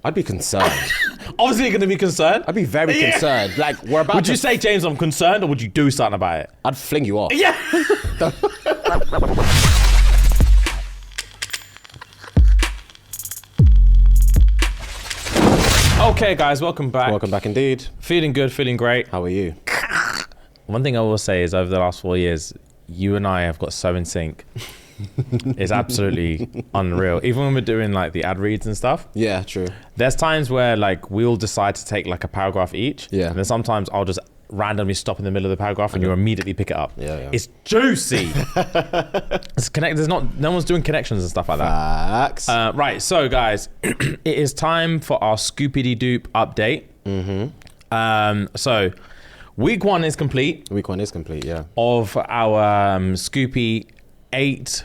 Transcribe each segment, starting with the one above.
I'd be concerned. Obviously, you're going to be concerned. I'd be very concerned. Like, we're about Would you say, James, I'm concerned, or would you do something about it? I'd fling you off. Yeah. Okay, guys, welcome back. Welcome back indeed. Feeling good, feeling great. How are you? One thing I will say is over the last 4 years, you and I have got so in sync. It's absolutely unreal. Even when we're doing like the ad reads and stuff. Yeah, true. There's times where like we'll decide to take like a paragraph each. Yeah. And then sometimes I'll just randomly stop in the middle of the paragraph and you immediately pick it up. Yeah. It's juicy. It's there's no one's doing connections and stuff like that. Facts. Right, so guys, it is time for our Scoopity-Doop update. So week 1 is complete. Week 1 is complete, yeah. Of our Scoopy 8.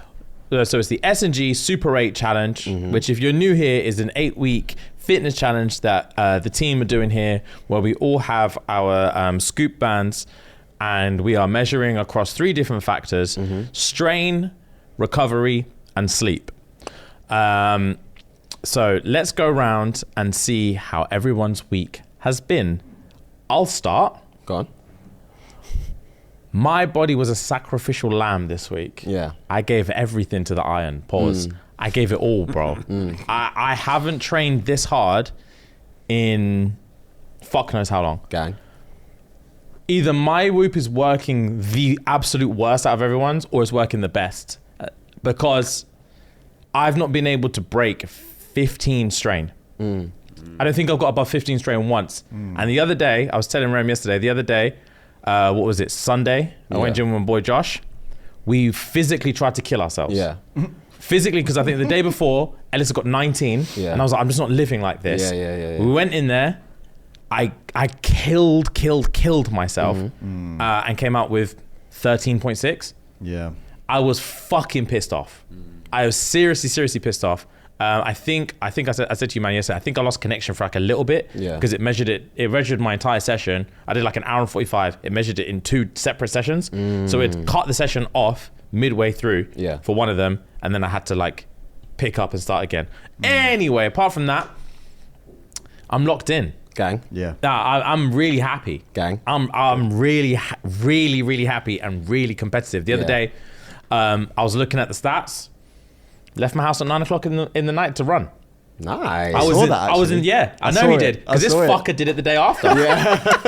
So it's the SNG Super 8 challenge, which if you're new here is an 8-week fitness challenge that the team are doing here, where we all have our scoop bands and we are measuring across 3 different factors: strain, recovery, and sleep. So let's go around and see how everyone's week has been. I'll start. Go on. My body was a sacrificial lamb this week. Yeah. I gave everything to the iron. Pause. I gave it all, bro. I haven't trained this hard in fuck knows how long. Gang. Either my whoop is working the absolute worst out of everyone's, or it's working the best. Because I've not been able to break 15 strain. I don't think I've got above 15 strain once. And the other day, I was telling Rem yesterday, what was it, Sunday? I went gym with my boy Josh. We physically tried to kill ourselves. Yeah. Physically, because I think the day before, Ellis got 19. Yeah. And I was like, I'm just not living like this. Yeah. We went in there. I killed myself and came out with 13.6. Yeah. I was fucking pissed off. I was seriously pissed off. I think I said to you, man, yesterday, I think I lost connection for like a little bit because it measured my entire session. I did like an hour and 45. It measured it in 2 separate sessions. So it cut the session off midway through for one of them. And then I had to like pick up and start again. Anyway, apart from that, I'm locked in. Gang. Yeah. I'm really happy. Gang. I'm really happy and really competitive. The other day, I was looking at the stats. Left my house at 9 o'clock in the night to run. Nice. I know he did, because this fucker did it the day after.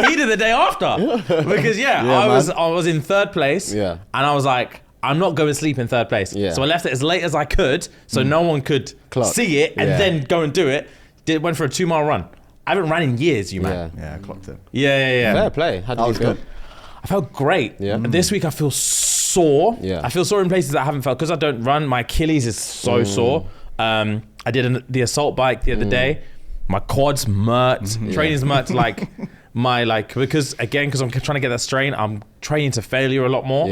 He did the day after because I was in 3rd place. And I was like, I'm not going to sleep in 3rd place. So I left it as late as I could, so no one could see it and then go and do it. Went for a 2-mile run. I haven't ran in years, you man. Yeah, I clocked it. Yeah. Fair play. How did you feel? I felt great. And this week I feel sore. I feel sore in places that I haven't felt because I don't run. My Achilles is so sore. I did the assault bike the other day. My quads murked. Training's murked because I'm trying to get that strain. I'm training to failure a lot more.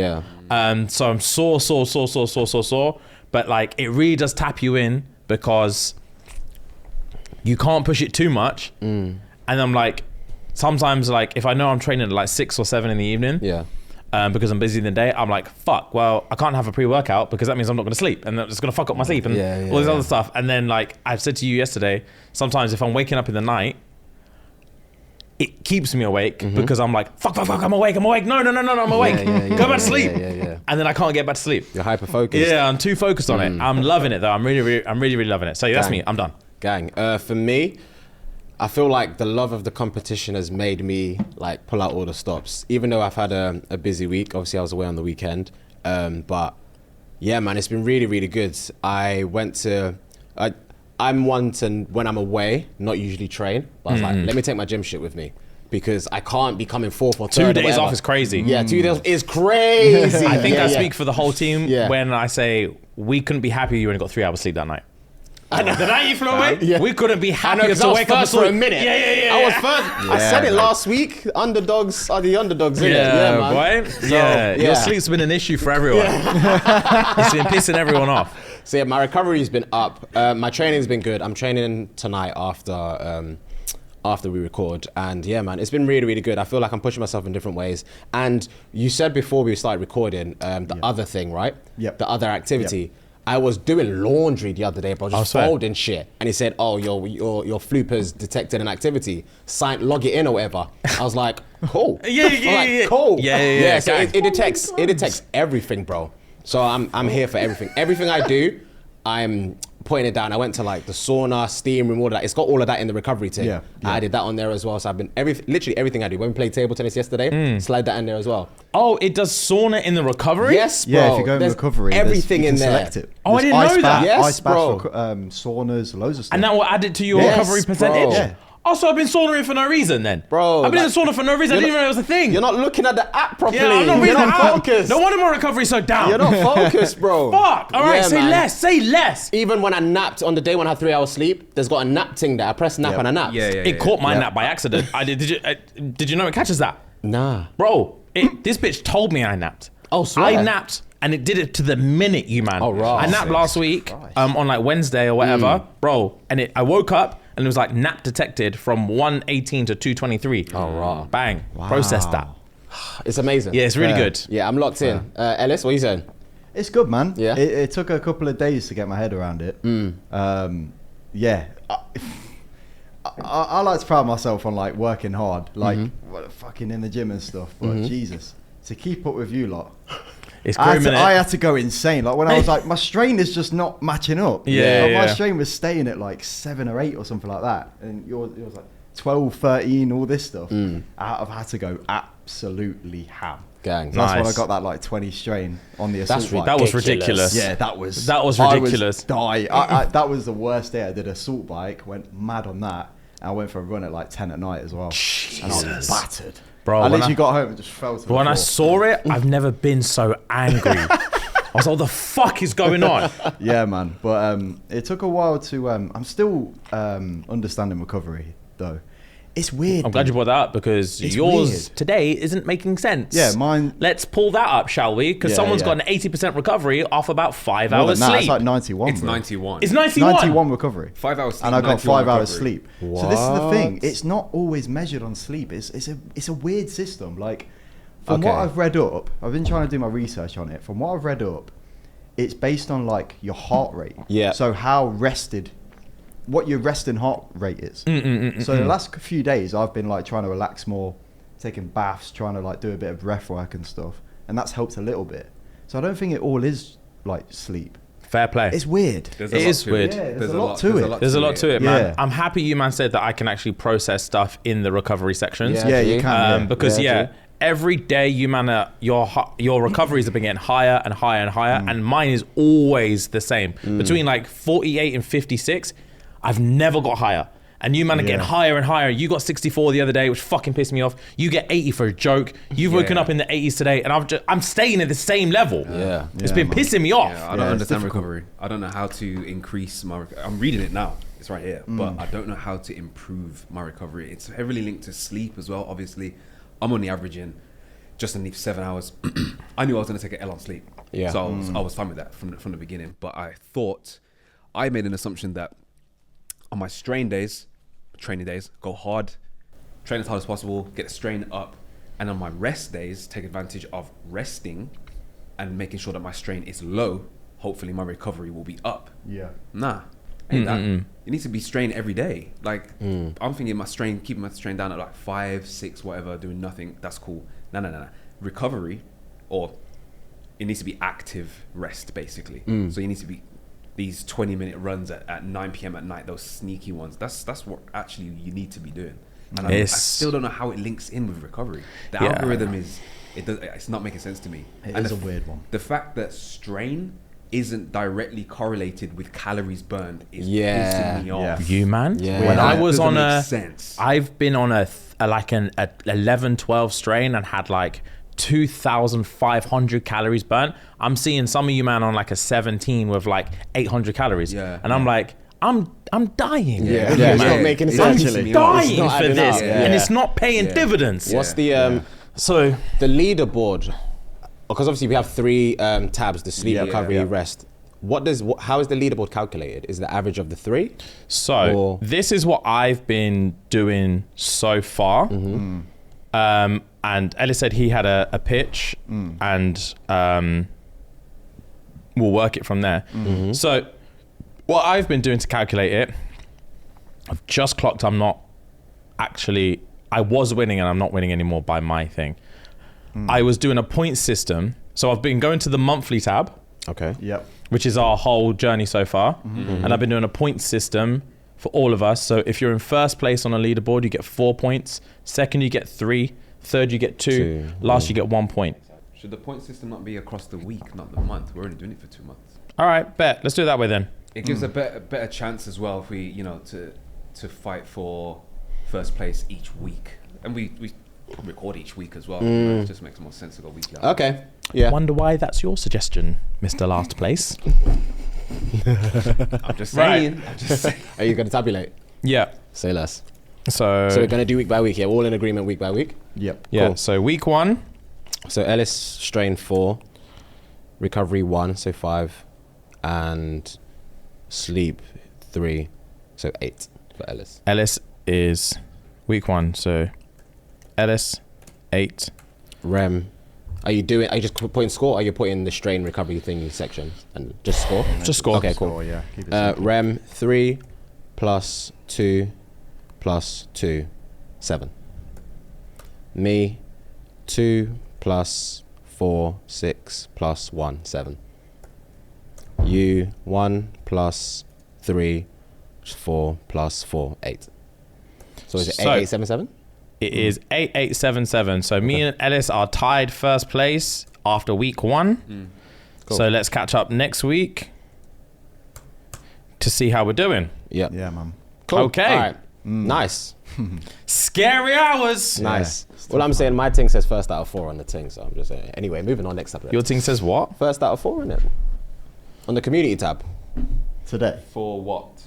So I'm sore. But like it really does tap you in because you can't push it too much. And I'm like, sometimes like if I know I'm training at like 6 or 7 in the evening, because I'm busy in the day, I'm like, fuck, well, I can't have a pre-workout because that means I'm not gonna sleep and it's gonna fuck up my sleep and all this other stuff. And then like I've said to you yesterday, sometimes if I'm waking up in the night, it keeps me awake because I'm like, fuck, I'm awake. No, I'm awake. Go back to sleep. And then I can't get back to sleep. You're hyper focused. Yeah, I'm too focused on it. I'm loving it though. I'm really loving it. So that's me, I'm done. Gang. For me, I feel like the love of the competition has made me like pull out all the stops. Even though I've had a busy week, obviously I was away on the weekend. But yeah, man, it's been really good. I'm one to, when I'm away, not usually train, but I was like, let me take my gym shit with me because I can't be coming 4th or 3rd. 2 days off is crazy. Yeah, 2 days is crazy. I think I speak for the whole team when I say we couldn't be happy you only got 3 hours sleep that night. The night you flew away, we couldn't be happier to wake up first for a minute. I was first. I said it last week. Underdogs are the underdogs, innit? Yeah, man. Boy. So, your sleep's been an issue for everyone. It's been pissing everyone off. So my recovery's been up. My training's been good. I'm training tonight after we record, and yeah, man, it's been really good. I feel like I'm pushing myself in different ways. And you said before we started recording, the other thing, right? Yep. The other activity. I was doing laundry the other day, bro, just folding shit. And he said, oh, your Flooper's detected an activity. Log it in or whatever. I was like, cool. Yeah. Cool. Yeah. So it detects everything, bro. So I'm here for everything. Everything I do, I'm putting it down. I went to like the sauna, steam room, all of that. It's got all of that in the recovery thing. Yeah. I added that on there as well. So I've been literally everything I do. When we played table tennis yesterday, slide that in there as well. Oh, it does sauna in the recovery? Yes, bro. Yeah, if you go in recovery, everything in there. Select it. Oh, I didn't know that. Yes, ice bro. baths, saunas, loads of stuff. And that will add it to your recovery percentage? Bro. Yeah. Oh, so I've been saunaing for no reason then? Bro. I've been in the sauna for no reason. I didn't even know it was a thing. You're not looking at the app properly. Yeah, I'm not You're reading not the app. focused. No wonder my recovery's so down. You're not focused, bro. Fuck. All right, say less. Even when I napped on the day when I had 3 hours sleep, there's got a nap thing there. I pressed nap and I napped. It caught my nap by accident. Did you know it catches that? Nah. Bro, this bitch told me I napped. Oh, swear. I napped and it did it to the minute, you man. Oh, right. I napped last week on like Wednesday or whatever, bro. And I woke up and it was like nap detected from 1:18 to 2:23. Oh, right. Bang. Wow. Process that. It's amazing. Yeah, it's really good. Yeah, I'm locked in. Ellis, what are you saying? It's good, man. Yeah. It took a couple of days to get my head around it. Yeah. I like to pride myself on like working hard, like fucking in the gym and stuff. But Jesus, to keep up with you lot, it's I had to go insane. Like when I was like, my strain is just not matching up. My strain was staying at like 7 or 8 or something like that, and yours was like 12, 13, all this stuff. I've had to go absolutely ham. Gang. So that's when I got that like 20 strain on the assault bike. That was ridiculous. Yeah, that was ridiculous. That was the worst day. I did assault bike, went mad on that. And I went for a run at like 10 at night as well. Jesus. And I was battered. Bro, I literally got home and just fell to the floor. When I saw it, I've never been so angry. I was like, what the fuck is going on? Yeah, man. But it took a while to... I'm still understanding recovery, though. It's weird. I'm glad you brought that up because yours weird. today isn't making sense. Yeah, mine... Let's pull that up, shall we? Because someone's got an 80% recovery off about 5 hours sleep. It's like 91, It's 91. It's 91? 91 recovery. 5 hours sleep, and I got 5 hours recovery. sleep. So this is the thing. It's not always measured on sleep. It's a weird system. Like, from what I've read up, I've been trying to do my research on it. From what I've read up, it's based on like your heart rate. Yeah. So how rested... what your resting heart rate is. So the last few days I've been like trying to relax more, taking baths, trying to like do a bit of breath work and stuff, and that's helped a little bit. So I don't think it all is like sleep. Fair play. It's weird. It is weird. Yeah, there's a lot to it. There's a lot to it, man. Yeah. I'm happy you man said that I can actually process stuff in the recovery sections. Yeah, you can. Because every day you man, your recoveries have been getting higher and higher and higher, and mine is always the same. Between like 48 and 56, I've never got higher. And you man are getting higher and higher. You got 64 the other day, which fucking pissed me off. You get 80 for a joke. You've woken up in the 80s today, and I'm staying at the same level. It's been pissing me off. I don't understand recovery. I don't know how to increase my I'm reading it now. It's right here. But I don't know how to improve my recovery. It's heavily linked to sleep as well. Obviously, I'm only averaging just underneath 7 hours. I knew I was going to take an L on sleep. Yeah. So I was fine with that from the beginning. But I made an assumption that on my strain days, training days, go hard, train as hard as possible, get the strain up. And on my rest days, take advantage of resting and making sure that my strain is low. Hopefully my recovery will be up. Yeah. Nah, ain't that. You need to be strained every day. Like, I'm thinking keeping my strain down at like 5, 6, whatever, doing nothing. That's cool. No. Recovery, or it needs to be active rest, basically. So you need to be these 20-minute runs at 9 p.m. at night, those sneaky ones. That's what actually you need to be doing. And I still don't know how it links in with recovery. The algorithm it's not making sense to me. It is a weird one. The fact that strain isn't directly correlated with calories burned is pissing me off. You man, when I was on I've been on an 11-12 strain and had like 2,500 calories burnt. I'm seeing some of you man on like a 17 with like 800 calories. And I'm like, I'm dying. It's not making sense. I'm dying for this, and it's not paying dividends. What's the so the leaderboard? Because obviously we have 3 tabs: the sleep, recovery, rest. How is the leaderboard calculated? Is the average of the 3? So this is what I've been doing so far. And Ellis said he had a pitch, and we'll work it from there. So what I've been doing to calculate it, I've just clocked I was winning and I'm not winning anymore by my thing. I was doing a point system. So I've been going to the monthly tab. Okay. Yep. Which is our whole journey so far. And I've been doing a point system for all of us. So if you're in first place on a leaderboard, you get 4 points. Second, you get 3. Third, you get 2. Last, you get 1 point. Should the point system not be across the week, not the month? We're only doing it for 2 months. All right, bet. Let's do it that way then. It gives a better chance as well if we, to fight for first place each week. And we record each week as well. It just makes more sense to go weekly. Okay. Yeah. Wonder why that's your suggestion, Mr. Last Place. I'm just saying. Are you going to tabulate? Yeah. Say less. So we're going to do week by week. Yeah, we're all in agreement week by week. Yep. yeah. Cool. So week 1. So Ellis strain 4, recovery 1, so 5, and sleep 3, so 8 for Ellis. Ellis is week 1. So Ellis 8. Rem, are you just putting score, or are you putting the strain recovery thingy section and just score? Just score. Okay, cool. Yeah. Keep it simple. Rem 3 plus 2 plus 2, 7. Me 2 plus 4, 6 plus 1, 7. You 1 plus 3, 4 plus 4, 8. So is it 8877? It is 8877. So me and Ellis are tied first place after week 1. Cool. So let's catch up next week to see how we're doing. Yeah. Yeah, man. Cool. Okay. All right. Nice. Scary hours. Nice. Well, I'm saying my thing says first out of 4 on the thing, so I'm just saying. Anyway, moving on, next subject. Your thing says what? First out of 4 in it. On the community tab. Today. For what?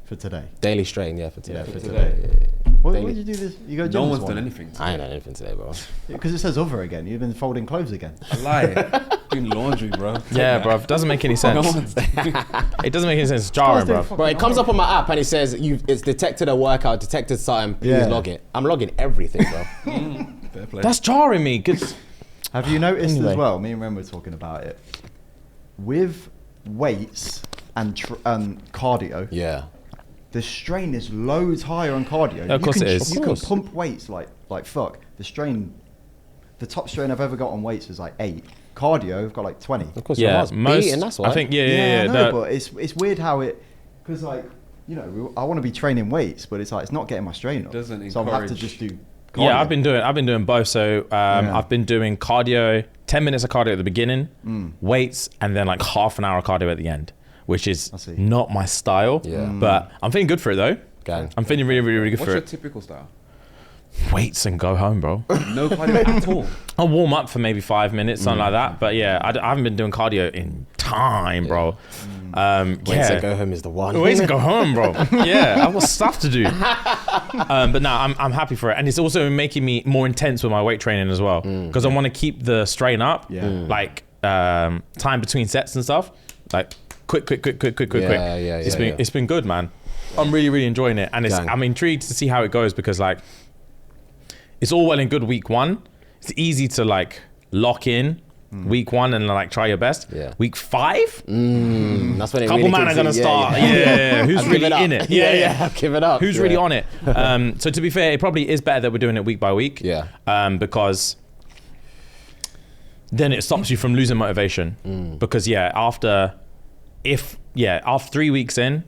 For today. Daily strain, yeah, for today. Yeah, for today. What Daily. did you do this? You go No one's done anything. I ain't done anything today, bro. Because it says other again. You've been folding clothes again. I lie. Doing laundry, bro. Yeah, bruv. Doesn't make any sense. No one's It doesn't make any sense. It's jarring, bruv. Bro, it comes up on my app and it says it's detected a workout, detected something, please log it. I'm logging everything, bro. Fair play. That's jarring me. 'Cause Have you noticed Anyway. as well? Me and Ren were talking about it. With weights and cardio, Yeah. the strain is loads higher on cardio. Of course it is. You Of can course. pump weights like fuck. The top strain I've ever got on weights is like 8. Cardio, I've got like 20. Of course, yeah, your heart's beating, that's why. I think, yeah. I know, that- but it's weird how it, because like, you know, I want to be training weights, but it's like it's not getting my strain up. Doesn't so I have to encourage- just do. Cardio. Yeah, I've been doing both. So I've been doing cardio, 10 minutes of cardio at the beginning, weights, and then like half an hour of cardio at the end, which is I see. not my style. Yeah. But I'm feeling good for it though. Gang. I'm feeling really, really, really good What's for your it. typical style? Weights and go home, bro. No cardio at all. I'll warm up for maybe 5 minutes, something like that. But yeah, I haven't been doing cardio in time, bro. Weights Yeah. and go home is the one. Ways to go home, bro. Yeah, I've got stuff to do. But no, I'm happy for it, and it's also making me more intense with my weight training as well, because I want to keep the strain up. Yeah. Like time between sets and stuff. Like quick. Yeah, It's been good, man. I'm really, really enjoying it, and Gang. I'm intrigued to see how it goes because like it's all well and good week 1. It's easy to like lock in week 1 and like try your best. Yeah. Week 5. That's when it Couple really man kicks are gonna in. start. Yeah. Who's I've given really up. in it? Yeah. Give it up. Who's Yeah. really on it? So to be fair, it probably is better that we're doing it week by week. Yeah. Because then it stops you from losing motivation. Because after 3 weeks in,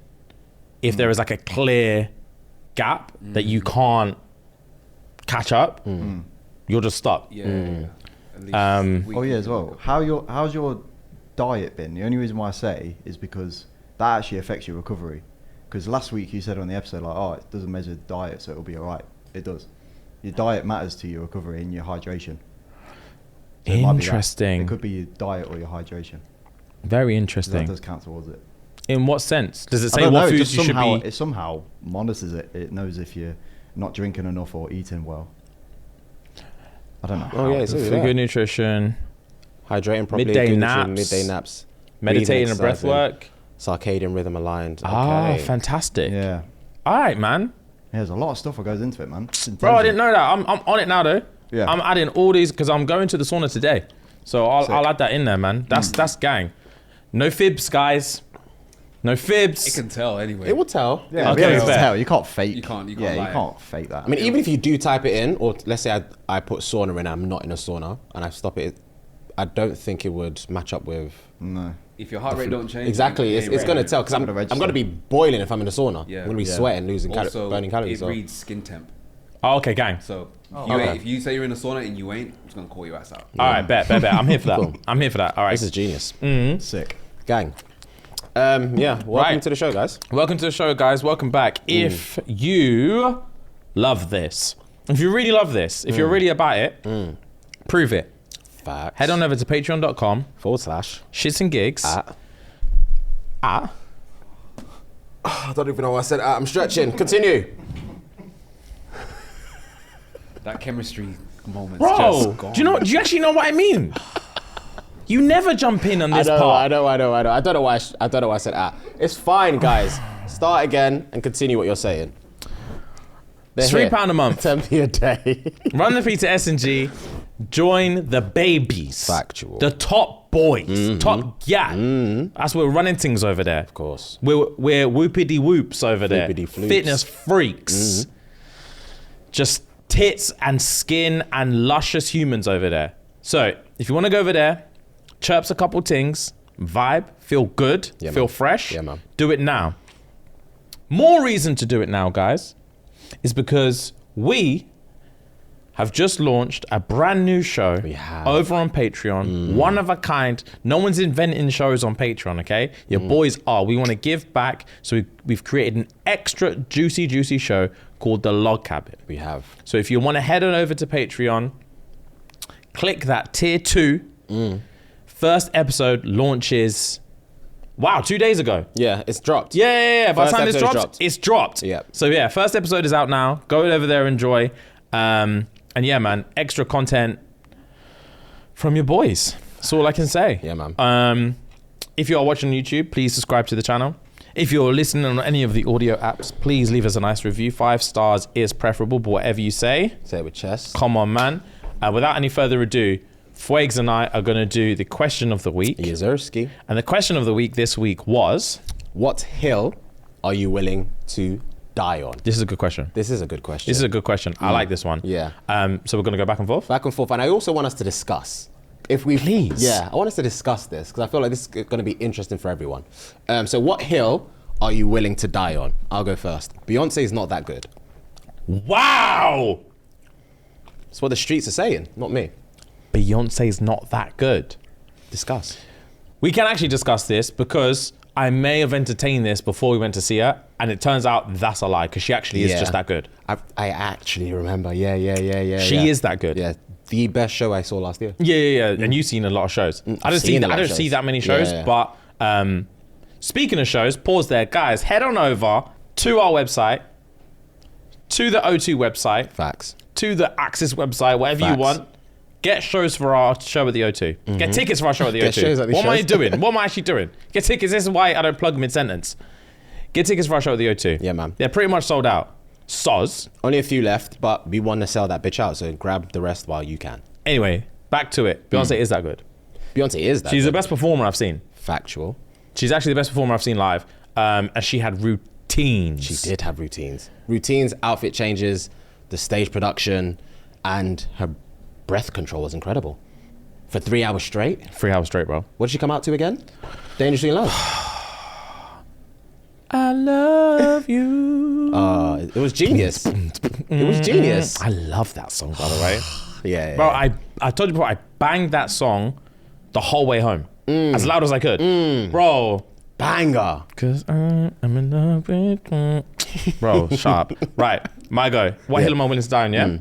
if there is like a clear gap that you can't catch up, you'll just stop. Yeah. At least Oh yeah, as well. How's your diet been? The only reason why I say is because that actually affects your recovery. Because last week you said on the episode like, oh, it doesn't measure diet, so it'll be alright. It does. Your diet matters to your recovery and your hydration. So it might be that. Interesting. It could be your diet or your hydration. Very So that interesting. does count towards it. In what sense? Does it I say don't know, what it foods just you should somehow, be? It somehow monitors it. It knows if you're not drinking enough or eating well. I don't know. Oh yeah, it's For yeah. good nutrition, Hydrating properly, Midday good naps. nutrition, midday naps, meditating and breath exercising, work. circadian rhythm aligned. Ah, Okay. fantastic. Yeah. All right, man. Yeah, there's a lot of stuff that goes into it, man. It's Bro, I didn't intelligent. know that. I'm on it now, though. Yeah. I'm adding all these because I'm going to the sauna today. So I'll Sick. add that in there, man. That's gang. No fibs, guys. No fibs. It can tell anyway. It will tell. Yeah, Okay, okay, fair. tell. You can't fake. You can't Yeah, lie. you can't fake that. I mean, even if you do type it in, or let's say I put sauna in, I'm not in a sauna, and I stop it, I don't think it would match up with. no. If your heart rate don't change, Exactly, it's going to tell, because I'm gonna going to be boiling if I'm in a sauna. Yeah. I'm going to be Yeah. sweating, losing Also, burning calories. it So. reads skin temp. Oh, okay, gang. So okay. if you say you're in a sauna and you ain't, I'm just gonna call your ass out. All right, bet. I'm here for that. Cool. I'm here for that. All right. This is genius. Sick. Gang. Yeah, welcome Right. to the show, guys. Welcome to the show, guys. Welcome back. If you love this, if you really love this, if you're really about it, prove it. Facts. Head on over to patreon.com / ShxtsNGigs. I don't even know what I said. I'm stretching. Continue. That chemistry moment. Bro, just gone. do you actually know what I mean? You never jump in on this I part. know. I don't know why. I don't know why I said It's fine, guys. Start again and continue what you're saying. They're It's here. £3 a month. 10p a day. Run the fee to S&G. Join the babies. Factual. The top boys. Top That's where we're running things over there. Of course. We're whoopity whoops over there. Whoopity floops. Fitness freaks. Just tits and skin and luscious humans over there. So if you want to go over there, chirps a couple things, vibe, feel good, Yeah, feel man. fresh, Yeah, man. do it now. More reason to do it now, guys, is because we have just launched a brand new show We have. over on Patreon, one of a kind. No one's inventing shows on Patreon, okay? Your boys are. We want to give back, so we've created an extra juicy show called The Log Cabin. We have. So if you want to head on over to Patreon, click that tier 2. First episode launches, 2 days ago. Yeah, it's dropped. Yeah. By the First time this episode drops, it's dropped. Yeah. So yeah, first episode is out now. Go over there, enjoy. And yeah, man, extra content from your boys. That's all I can say. Yeah, man. If you are watching on YouTube, please subscribe to the channel. If you're listening on any of the audio apps, please leave us a nice review. 5 stars is preferable, but whatever you say, Say it with chest. come on, man. Without any further ado, Fuegs and I are going to do the question of the week. Yazerski. And the question of the week this week was... What hill are you willing to die on? This is a good question. This is a good question. This is a good question. I like this one. Yeah. So we're going to go back and forth? Back and forth. And I also want us to discuss. If we Please. Yeah, I want us to discuss this because I feel like this is going to be interesting for everyone. So what hill are you willing to die on? I'll go first. Beyonce's not that good. Wow! That's what the streets are saying, not me. Beyonce's not that good. Discuss. We can actually discuss this because I may have entertained this before we went to see her, and it turns out that's a lie because she actually is Yeah. just that good. I actually remember. Yeah. She is that good. Yeah, the best show I saw last year. Yeah. And you've seen a lot of shows. I don't seen a lot I of don't see shows. that many shows, Yeah. but speaking of shows, pause there. Guys, head on over to our website, to the O2 website, Facts. to the Axis website, whatever you Facts. want. Get shows for our show at the O2. Get tickets for our show at the Get O2. shows at the What am I shows. doing? What am I actually doing? Get tickets. This is why I don't plug mid-sentence. Get tickets for our show at the O2. Yeah, man. They're pretty much sold out. Soz. Only a few left, but we want to sell that bitch out, so grab the rest while you can. Anyway, back to it. Beyonce is that good. Beyonce is that. She's good. the best performer I've seen. Factual. She's actually the best performer I've seen live. And she had routines. She did have routines. Routines, outfit changes, the stage production, and her breath control was incredible. For 3 hours straight. 3 hours straight, bro. What did she come out to again? Dangerously in Love. I love you. It was genius. It was genius. I love that song, by the way. Yeah. Bro, I told you before, I banged that song the whole way home. As loud as I could. Bro. Banger. Cause I'm in love with you. Bro, sharp. Right, my go. What hill am I willing to die on, yeah?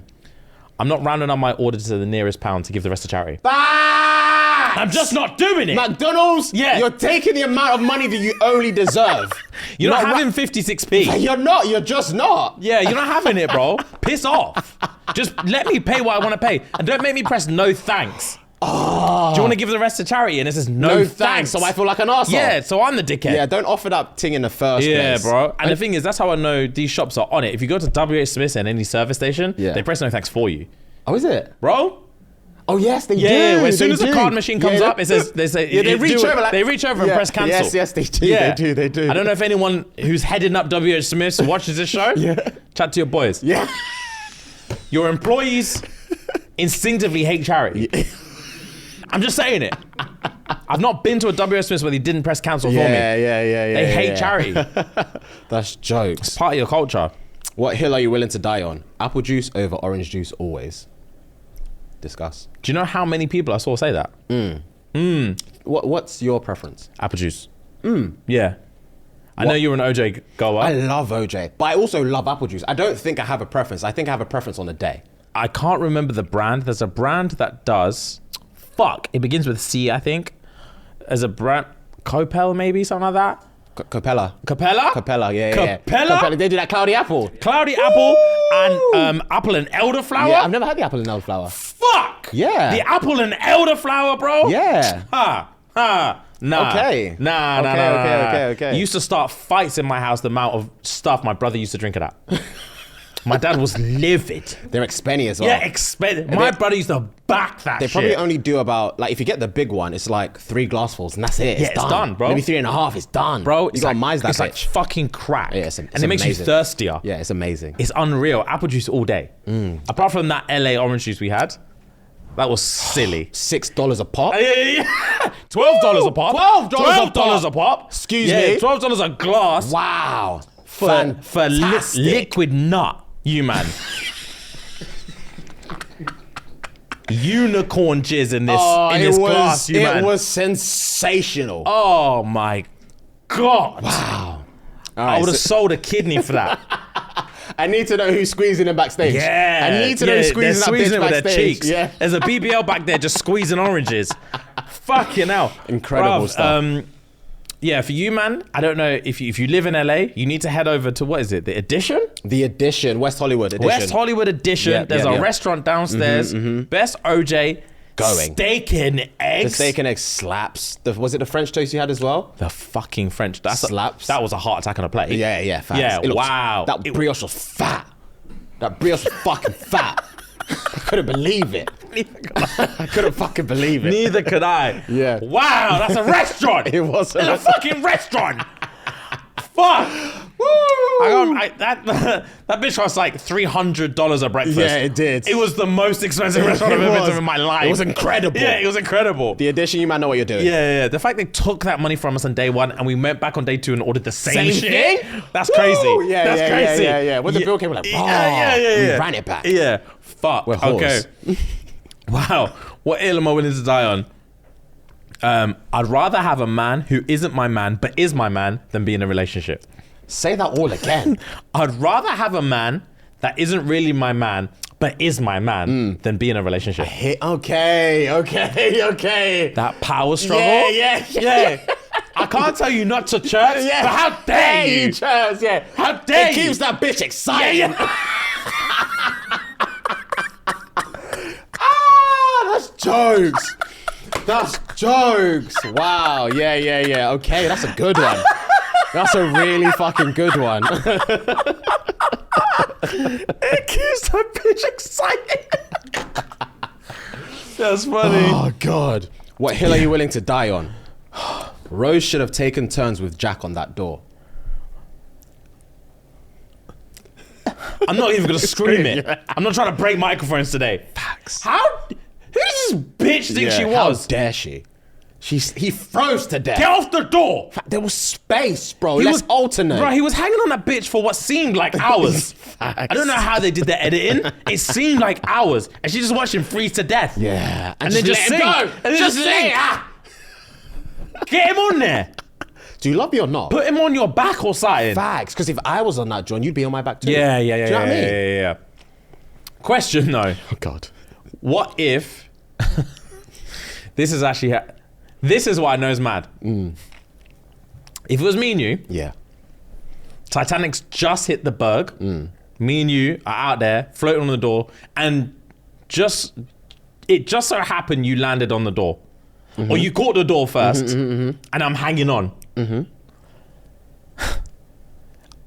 I'm not rounding up my order to the nearest pound to give the rest to charity. I'm just not doing it. McDonald's, Yeah. you're taking the amount of money that you only deserve. You're not having 56p. You're not, you're just not. Yeah, you're not having it, bro. Piss off. Just let me pay what I want to pay. And don't make me press no thanks. Do you want to give the rest to charity? And it says no thanks. So I feel like an arsehole. Yeah, so I'm the dickhead. Yeah, don't offer that thing in the first Yeah, place. bro. And the thing is, that's how I know these shops are on it. If you go to WH Smith and any service station, Yeah. they press no thanks for you. Oh, is it? Bro, Oh yes, they do. Yeah, as soon as the do. card machine comes up, it says they reach over. They reach over and press cancel. Yes, they do. Yeah. They do. I don't know if anyone who's heading up WH Smiths watches this show. Chat to your boys. Yeah. Your employees instinctively hate charity. I'm just saying it. I've not been to a WH Smiths where they didn't press cancel for me. Yeah. They hate charity. That's jokes. It's part of your culture. What hill are you willing to die on? Apple juice over orange juice always. Discuss. Do you know how many people I saw say that? What's your preference? Apple juice. Yeah. I know you're an OJ goer. I love OJ, but I also love apple juice. I don't think I have a preference. I think I have a preference on the day. I can't remember the brand. There's a brand that does. It begins with C, I think. There's a brand, Copel maybe, something like that. Capella, yeah. Capella? They do that cloudy apple. Cloudy apple and apple and elderflower. Yeah, I've never had the apple and elderflower. Fuck. Yeah. The apple and elderflower, bro. Yeah. Nah. Okay. Nah. Okay. You used to start fights in my house, the amount of stuff my brother used to drink it at. My dad was livid. They're expenny as well. Yeah, expensive. My brother used to back that shit. They probably only do about, like, if you get the big one, it's like 3 glassfuls and that's it. Yeah, it's done, bro. Maybe 3.5, it's done. Bro, you gotta mize that it's like bitch. fucking crack. Yeah, and it makes you thirstier. Yeah, it's amazing. It's unreal. Apple juice all day. Apart from that LA orange juice we had, that was silly. $6 a pop? Yeah. $12 a pop. $12 a pop. Excuse me? $12 a glass. Wow. For liquid nut. You man. Unicorn jizz in this glass, you man. It was sensational. Oh my God. Wow. I would have sold a kidney for that. I need to know who's squeezing him backstage. Yeah. I need to know who's squeezing that bitch with backstage. their cheeks. Yeah. There's a BBL back there just squeezing oranges. Fucking hell. Incredible stuff. Yeah, for you, man, I don't know, if you live in LA, you need to head over to, what is it, the Edition? The Edition, West Hollywood Edition. West Hollywood Edition. There's a restaurant downstairs. Best OJ. Going. Steak and eggs. The steak and eggs slaps. Was it the French toast you had as well? The fucking French. Slaps. That was a heart attack on a plate. Yeah, facts. Yeah, wow. That brioche was fat. That brioche was fucking fat. I couldn't believe it. I couldn't fucking believe it. Neither could I. Yeah. Wow, that's a restaurant. It was a fucking restaurant. Fuck. Woo. That bitch cost like $300 a breakfast. Yeah, it did. It was the most expensive restaurant I've ever been to in my life. It was incredible. Yeah, it was incredible. The Edition, you might know what you're doing. Yeah. The fact they took that money from us on day 1 and we went back on day 2 and ordered the same shit. Thing? That's crazy. Woo! That's crazy. Yeah. When the bill came, we're like, yeah. We ran it back. Yeah. Fuck. We're whores. Okay. Wow. What ill am I willing to die on? I'd rather have a man who isn't my man but is my man than be in a relationship. Say that all again. I'd rather have a man that isn't really my man but is my man than be in a relationship. Okay. That power struggle. Yeah. I can't tell you not to church, but how dare you? Church, yeah. How dare it you? keeps that bitch excited. Yeah. That's jokes. Wow. Yeah. Okay, that's a good one. That's a really fucking good one. It keeps that bitch excited. That's funny. Oh, God. What hill are you willing to die on? Rose should have taken turns with Jack on that door. I'm not even going to scream it. I'm not trying to break microphones today. Facts. Who does this bitch think she was? How dare she? He froze to death. Get off the door. There was space, bro. Let's alternate. Bro, he was hanging on that bitch for what seemed like hours. I don't know how they did the editing. It seemed like hours. And she just watched him freeze to death. Yeah. And then just let sing. him go. And then just sing. Get him on there. Do you love me or not? Put him on your back or something. Facts. Because if I was on that, John, you'd be on my back too. Yeah. Do you know what I mean? Yeah. Question though. Oh, God. What if... This is actually... This is what I know is mad. If it was me and you... Yeah. Titanic's just hit the berg. Me and you are out there floating on the door, and it just so happened you landed on the door, or you caught the door first, and I'm hanging on.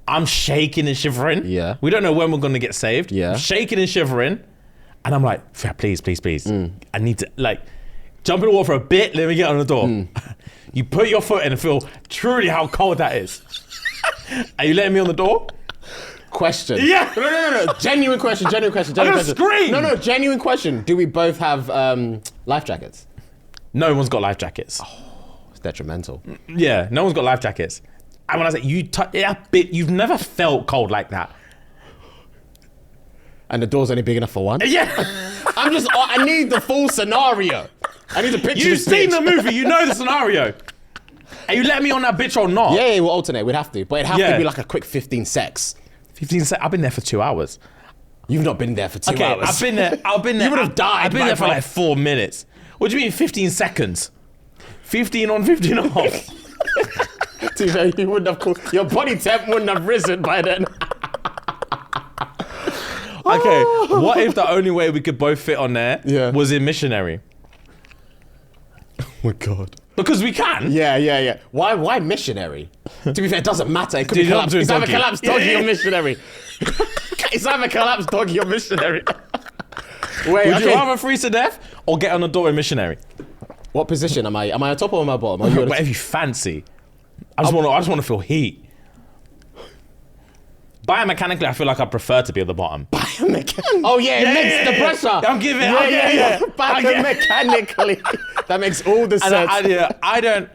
I'm shaking and shivering. Yeah. We don't know when we're gonna get saved. Yeah. I'm shaking and shivering, And I'm like, "Fair, please. I need to like jump in the water for a bit. Let me get on the door." You put your foot in and feel truly how cold that is. Are you letting me on the door? Question. Yeah. No. Genuine question. I'm gonna scream. No. Genuine question. Do we both have life jackets? No one's got life jackets. It's detrimental. Yeah, no one's got life jackets. And when I say you've never felt cold like that. And the door's only big enough for one? Yeah. I need the full scenario. I need to picture You've this seen bitch. the movie, you know the scenario. Are you letting me on that bitch or not? Yeah, we'll alternate. We'd have to. But it'd have to be like a quick 15 secs. 15 seconds. I've been there for 2 hours. You've not been there for 2 hours. I've been there. You would have died. I've been there for like 4 minutes. What do you mean 15 seconds? 15 on, 15 off. To be fair, you wouldn't have called, your body temp wouldn't have risen by then. Okay, what if the only way we could both fit on there was in missionary? Oh my God. Because we can. Yeah. Why missionary? To be fair, it doesn't matter. It could be collapsed. It's either collapsed doggy or missionary. It's either collapsed doggy or missionary. Wait, Would you rather freeze to death or get on the door in missionary? What position am I? Am I on top or am I bottom? Are you Whatever you fancy. I just want to feel heat. Biomechanically, I feel like I prefer to be at the bottom. Biomechanically? Oh yeah, it makes the pressure. I'm giving it. Biomechanically. That makes all the sense. I don't.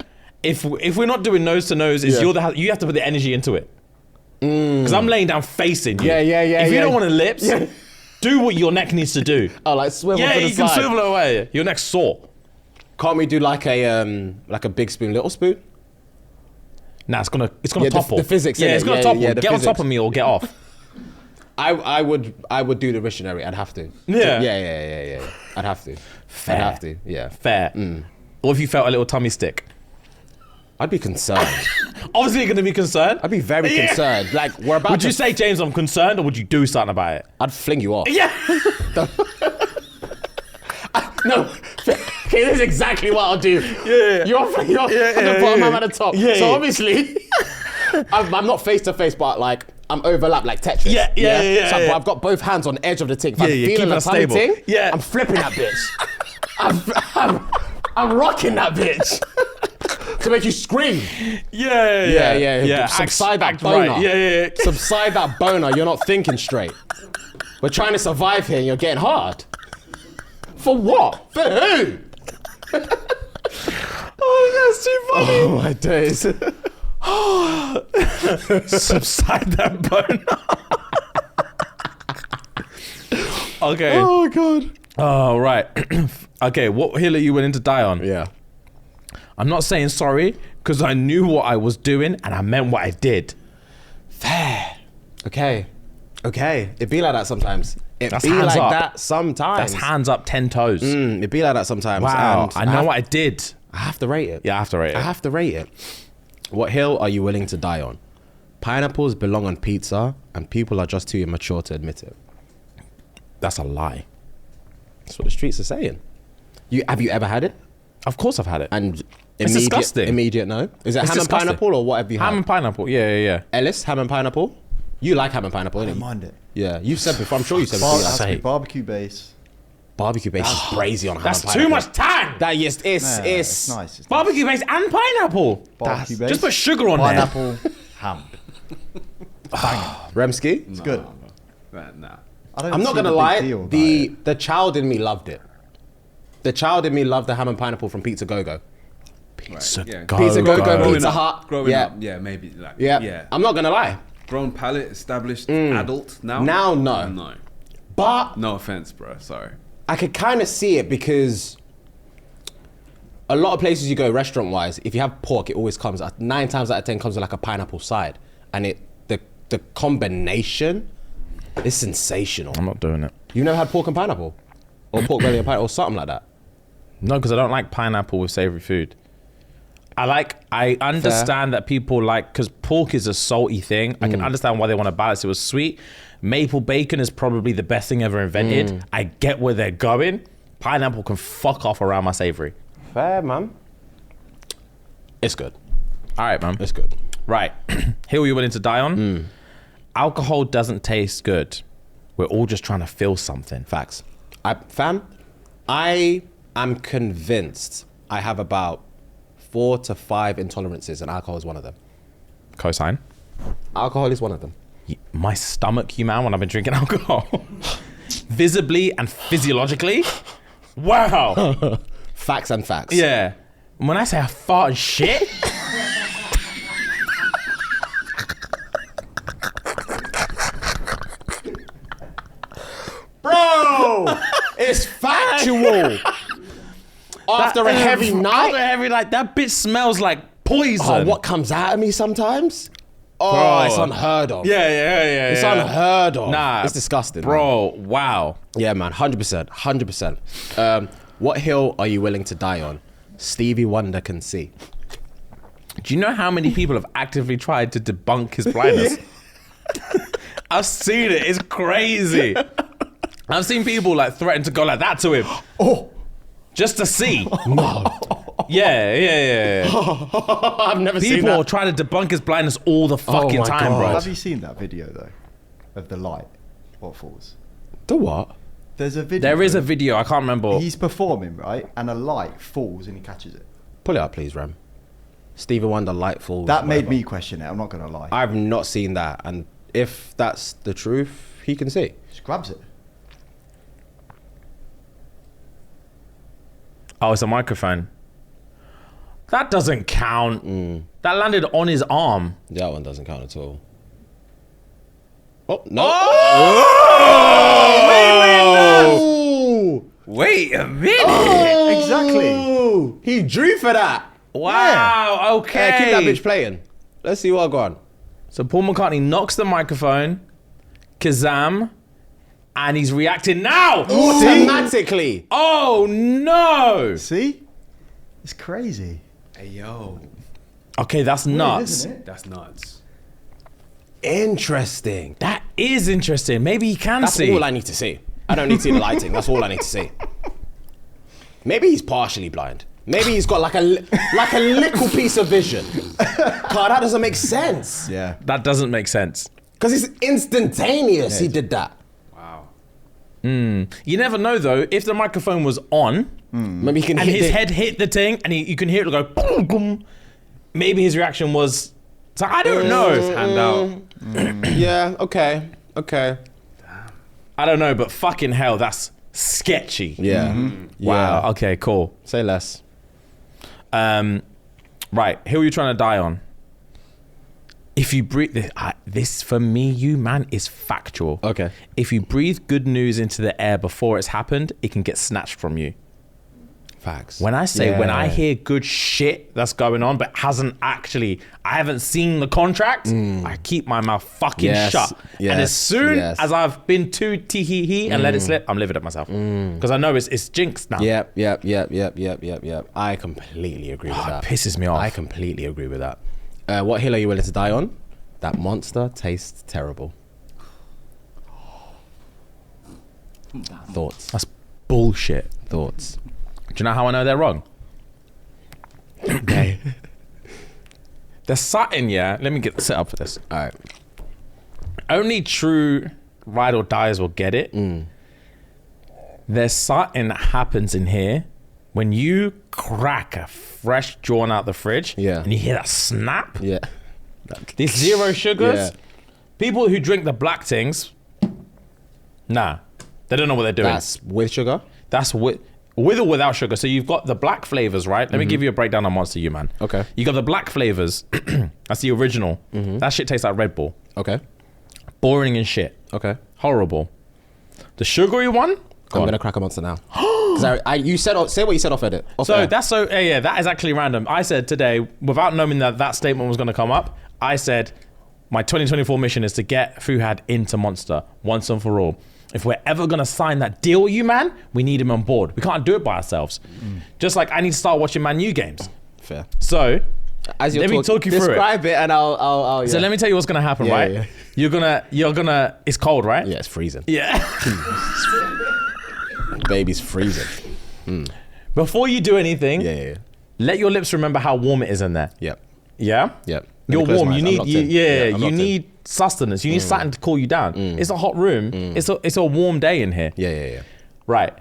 If we're not doing nose to nose, you have to put the energy into it. Because I'm laying down facing you. Yeah. If you don't want to lips, do what your neck needs to do. Oh, like swivel to the side. Yeah, you can swivel away. Your neck's sore. Can't we do like a big spoon, little spoon? Nah, it's gonna topple. The physics. Yeah, it's gonna topple. Get physics. on top of me or get off. I would do the missionary. I'd have to. Yeah. I'd have to. Fair. I'd have to. Yeah. Fair. Or if you felt a little tummy stick. I'd be concerned. Obviously, you're gonna be concerned. I'd be very concerned. Like we're about. Would you say, James, I'm concerned, or would you do something about it? I'd fling you off. Yeah. No. Okay, this is exactly what I'll do. Yeah. You're at the bottom, I'm at the top. Yeah, so obviously, I'm not face to face, but like I'm overlapped like Tetris. Yeah. But I've got both hands on the edge of the thing. If I'm feeling keeping the it tummy stable. thing, Yeah. I'm flipping that bitch. I'm rocking that bitch. To make you scream. Yeah. Subside that act boner. right. Yeah. Subside that boner. You're not thinking straight. We're trying to survive here and you're getting hard. For what? For who? Oh, that's too funny. Oh my days. Subside that bone. Okay. Oh God. Oh, right. Okay, what hill are you willing to die on? Yeah. I'm not saying sorry, because I knew what I was doing and I meant what I did. Fair. Okay. It be like that sometimes. That's hands up. That sometimes. That's hands up, 10 toes. It be like that sometimes. Wow, And I know what I did. I have to rate it. Yeah, I have to rate it. I have to rate it. What hill are you willing to die on? Pineapples belong on pizza, and people are just too immature to admit it. That's a lie. That's what the streets are saying. Have you ever had it? Of course I've had it. And It's disgusting. Immediate no. Is it It's ham and disgusting. pineapple or what have you had? Ham and pineapple, yeah. Ellis, ham and pineapple. You like ham and pineapple, I innit? don't mind it. Yeah, you've said before. I'm sure you said It has before. to be barbecue base. Barbecue base is crazy on ham That's and too pineapple. much tang. That yes, It's nice. It's Barbecue base and pineapple. Barbecue base. Just put sugar on pineapple, ham. Remski. It's good. Nah. I'm not gonna lie. The child in me loved it. The child in me loved the ham and pineapple from Pizza Go-Go. Pizza Yeah. Go Pizza Go-Go, Go. Pizza Hut. Growing Yeah. up, maybe like Yeah. I'm not gonna lie. Grown palate, established adult now. Now, no. No. But No offense, bro. Sorry. I could kind of see it because a lot of places you go restaurant-wise, if you have pork, it always comes, 9 times out of 10 comes with like a pineapple side. And the combination is sensational. I'm not doing it. You never had pork and pineapple? Or pork belly and pineapple or something like that? No, because I don't like pineapple with savory food. I understand that people like, because pork is a salty thing. I can understand why they want to balance it with sweet. Maple bacon is probably the best thing ever invented. I get where they're going. Pineapple can fuck off around my savory. Fair, man. It's good. All right, man. It's good. Right. Hill you willing to die on? Alcohol doesn't taste good. We're all just trying to feel something. Facts. I am convinced I have about 4 to 5 intolerances, and alcohol is one of them. Cosign. Alcohol is one of them. My stomach, you man, when I've been drinking alcohol. Visibly and physiologically. Wow. Facts and facts. Yeah. When I say I fart and shit. Bro, it's factual. After a heavy night. After a heavy night, that bitch smells like poison. Oh, what comes out of me sometimes? Oh, Bro. it's unheard of. Yeah. It's unheard of. Nah. It's disgusting. Bro, wow. Yeah, man, 100%. 100%. What hill are you willing to die on? Stevie Wonder can see. Do you know how many people have actively tried to debunk his blindness? I've seen it. It's crazy. I've seen people like threaten to go like that to him. Oh. Just to see. No. Yeah. I've never seen People that. try to debunk his blindness all the fucking my time, God. bro. Have you seen that video though, of the light? What falls? The what? There's a video. There is a video. I can't remember. He's performing, right, and a light falls and he catches it. Pull it up, please, Rem. Stevie Wonder, Lightfall. That made me question it. I'm not gonna lie. I've not seen that, and if that's the truth, he can see. Just grabs it. Oh, it's a microphone. That doesn't count. That landed on his arm. That one doesn't count at all. Oh no! Oh! Wait a minute. Exactly. He drew for that. Wow, okay. Keep that bitch playing. Let's see what I got. So Paul McCartney knocks the microphone, Kazam, and he's reacting now. Automatically. Oh no. See? It's crazy. Hey yo, Okay, that's nuts. Isn't it? that's nuts. Interesting. That is interesting. Maybe he can That's see. all I need to see. I don't need to see the lighting. That's all I need to see. Maybe he's partially blind. Maybe he's got like a little piece of vision. God, that doesn't make sense. Yeah. That doesn't make sense. Because it's instantaneous. He did that. Wow. You never know though. If the microphone was on Maybe he can and hit his the- head hit the thing, and you can hear it go boom, boom. Maybe his reaction was. So I don't know. Hand out. Yeah. Okay. I don't know, but fucking hell, that's sketchy. Yeah. Wow. Yeah. Okay. Cool. Say less. Right. Who are you trying to die on? If you breathe this for me, you man, is factual. Okay. If you breathe good news into the air before it's happened, it can get snatched from you. Facts. When I say, when I Yeah. hear good shit that's going on, but I haven't seen the contract, I keep my mouth fucking Yes, shut. yes, And as soon yes. as I've been too tee-hee-hee and let it slip, I'm livid at myself. Because I know it's jinxed now. Yep. I completely agree with that. It pisses me off. I completely agree with that. What hill are you willing to die on? That monster tastes terrible. Thoughts. That's bullshit. Thoughts. Do you know how I know they're wrong? Okay. There's something, yeah. Let me get set up for this. All right. Only true ride or dies will get it. There's something that happens in here when you crack a fresh drawn out the fridge, Yeah. and you hear that snap. Yeah. These zero sugars. Yeah. People who drink the black things, nah, they don't know what they're doing. That's with sugar. That's with or without sugar. So you've got the black flavors, right? Let me give you a breakdown on Monster, you man. Okay. You got the black flavors. That's the original. That shit tastes like Red Bull. Okay. Boring and shit. Okay. Horrible. The sugary one. I'm gonna crack a monster now. Because you said say what you said off edit. Off So air. that's so yeah. That is actually random. I said today, without knowing that statement was going to come up, I said my 2024 mission is to get Fuhad into Monster once and for all. If we're ever going to sign that deal with you, man, we need him on board. We can't do it by ourselves. Just like I need to start watching Man U games. fair. So As you're let me talk you through it. describe it, and I'll So let me tell you what's going to happen, Yeah, right? yeah. You're gonna. It's cold, right? Yeah, it's freezing. Yeah. Baby's freezing. Before you do anything, Yeah. let your lips remember how warm it is in there. Yep. Yeah. Yep. Let You're me close warm. my You eyes. I'm need, locked you, in. yeah. I'm You locked in. need sustenance. You need something to cool you down. It's a hot room. It's a warm day in here. Yeah. Right.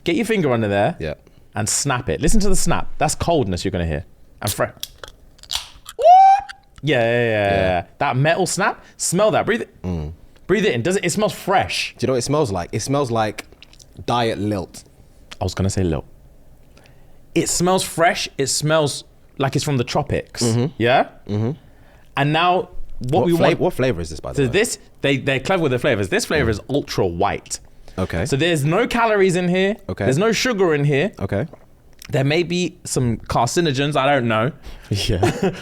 Get your finger under there. Yeah. And snap it. Listen to the snap. That's coldness you're gonna hear. And fresh. Yeah. That metal snap. Smell that. Breathe it. Breathe it in. Does it? It smells fresh. Do you know what it smells like? It smells like diet lilt. I was gonna say lilt. It smells fresh. It smells like it's from the tropics. Yeah. And now What flavor is this, by the way? This they're clever with the flavors. This flavor is ultra white. Okay. So there's no calories in here. Okay. There's no sugar in here. Okay. There may be some carcinogens. I don't know. Yeah.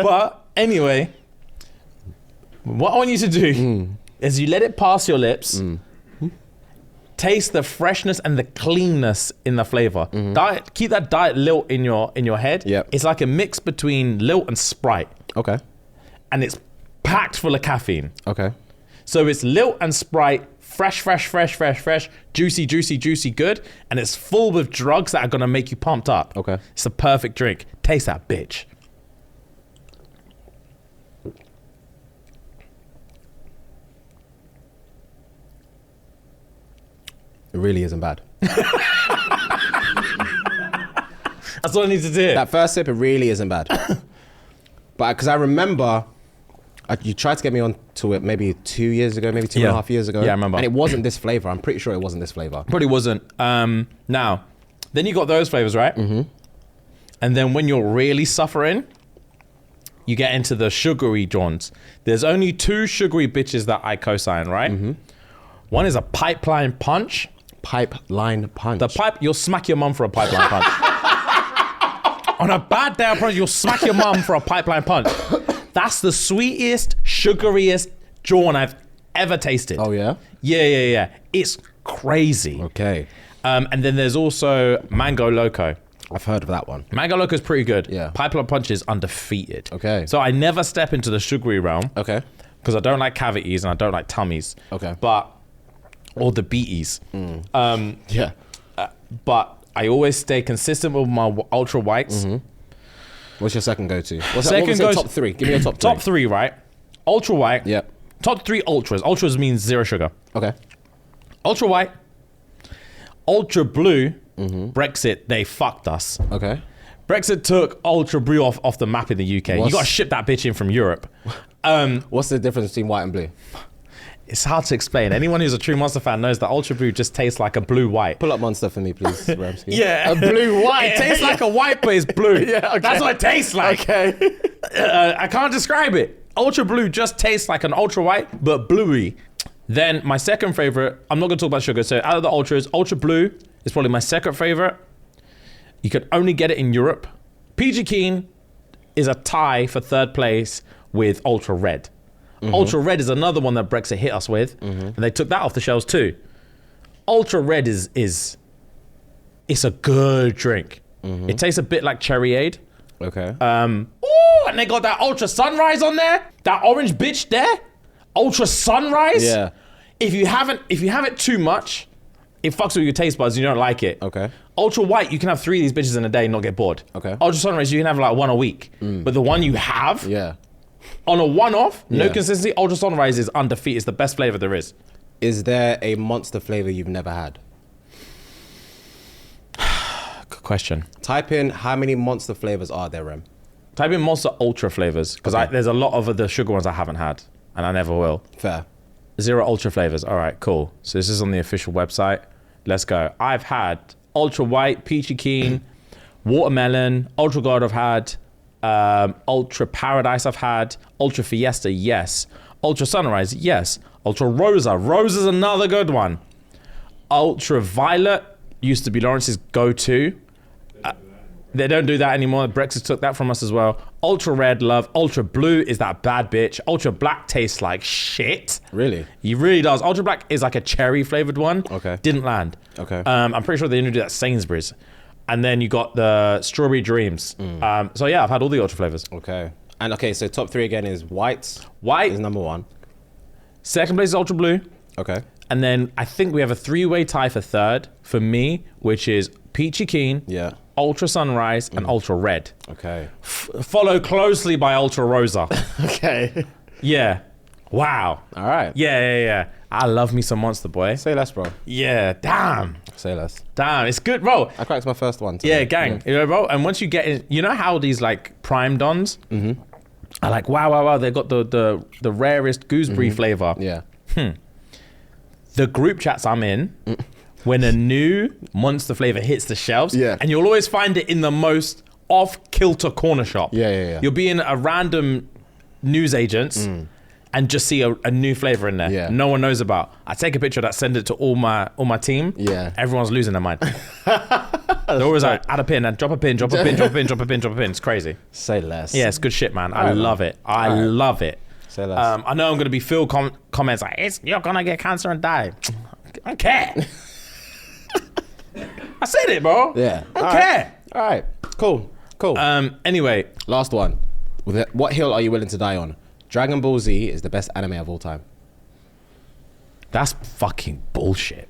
But anyway, what I want you to do is you let it pass your lips. Taste the freshness and the cleanness in the flavor. Keep that diet lilt in your head. Yep. It's like a mix between lilt and Sprite. Okay. And it's packed full of caffeine. Okay. So it's lilt and Sprite, fresh, juicy, good. And it's full with drugs that are gonna make you pumped up. Okay. It's a perfect drink. Taste that bitch. It really isn't bad. That's all I need to do. That first sip, it really isn't bad. But because I remember you tried to get me onto it maybe 2 years ago, maybe 2.5 years ago. Yeah, I remember. And it wasn't this flavor. I'm pretty sure it wasn't this flavor. Probably wasn't. Now, then you got those flavors, right? And then when you're really suffering, you get into the sugary joints. There's only 2 sugary bitches that I co-sign, right? One is a pipeline punch. Pipeline punch. You'll smack your mum for a pipeline punch. On a bad day, I promise you'll smack your mum for a pipeline punch. That's the sweetest, sugariest joint I've ever tasted. Oh, yeah? Yeah. It's crazy. Okay. And then there's also Mango Loco. I've heard of that one. Mango Loco is pretty good. Yeah. Pipeline Punch is undefeated. Okay. So I never step into the sugary realm. Okay. Because I don't like cavities and I don't like tummies. Okay. Or the beaties. Yeah. But I always stay consistent with my ultra whites. What's your second go-to? Second goes top 3. Give me your top 3. Top 3, right? Ultra white. Yep. Top 3 ultras. Ultras means 0 sugar. Okay. Ultra white. Ultra blue. Brexit, they fucked us. Okay. Brexit took ultra blue off the map in the UK. You got to ship that bitch in from Europe. What's the difference between white and blue? It's hard to explain. Anyone who's a true Monster fan knows that ultra blue just tastes like a blue white. Pull up Monster for me, please, Ramsky. Yeah. A blue white. It tastes like a white, but it's blue. Yeah, okay. That's what it tastes like. Okay. I can't describe it. Ultra blue just tastes like an ultra white, but bluey. Then my second favorite, I'm not going to talk about sugar. So out of the ultras, ultra blue is probably my second favorite. You can only get it in Europe. PG Keen is a tie for third place with ultra red. Ultra red is another one that Brexit hit us with, and they took that off the shelves too. Ultra red is it's a good drink. It tastes a bit like Cherryade. Okay. Ooh, and they got that Ultra Sunrise on there. That orange bitch there. Ultra Sunrise. Yeah. If you have it too much, it fucks with your taste buds. You don't like it. Okay. Ultra white, you can have 3 of these bitches in a day and not get bored. Okay. Ultra Sunrise, you can have like 1 a week. But the one you have Yeah. on a one-off, no Yeah. consistency, Ultra Sunrise is undefeated. It's the best flavor there is. Is there a Monster flavor you've never had? Good question. Type in how many Monster flavors are there, Rem? Type in Monster Ultra flavors because Okay. there's a lot of the sugar ones I haven't had and I never will. Fair. 0 ultra flavors. All right, cool. So this is on the official website. Let's go. I've had ultra white, peachy keen, watermelon, ultra god I've had, ultra paradise I've had, ultra fiesta, yes. Ultra sunrise, yes. Ultra rosa. Rosa's another good one. Ultra violet used to be Lawrence's go-to. They don't do that anymore. Brexit took that from us as well. Ultra red, love. Ultra blue is that bad bitch. Ultra black tastes like shit. Really? He really does. Ultra black is like a cherry flavored one. Okay. Didn't land. Okay. I'm pretty sure they didn't do that at Sainsbury's. And then you got the strawberry dreams. So yeah, I've had all the ultra flavors. Okay. And okay, so top 3 again is white. White. Is number 1. Second place is ultra blue. Okay. And then I think we have a 3-way tie for third for me, which is peachy keen, Yeah. ultra sunrise, and ultra red. Okay. Followed closely by ultra rosa. Okay. Yeah. Wow. All right. Yeah. I love me some Monster, boy. Say less, bro. Yeah, damn. Say less. Damn, it's good, bro. I cracked my first one today. Yeah, gang. You know, bro, and once you get in, you know how these like prime dons are like, wow, they got the rarest gooseberry flavor. Yeah. The group chats I'm in, when a new Monster flavor hits the shelves, and you'll always find it in the most off-kilter corner shop. Yeah. You'll be in a random newsagents and just see a new flavor in there. No one knows about. I take a picture of that, send it to all my team. Yeah. Everyone's losing their mind. They're always like, add a pin and drop a pin. It's crazy. Say less. Yeah, it's good shit, man. I love it. I love it. Say less. I know I'm gonna be filled comments like, you're gonna get cancer and die. I don't care. I said it, bro. Yeah. I don't care. All right. Cool. Anyway, Last one. What hill are you willing to die on? Dragon Ball Z is the best anime of all time. that's fucking bullshit.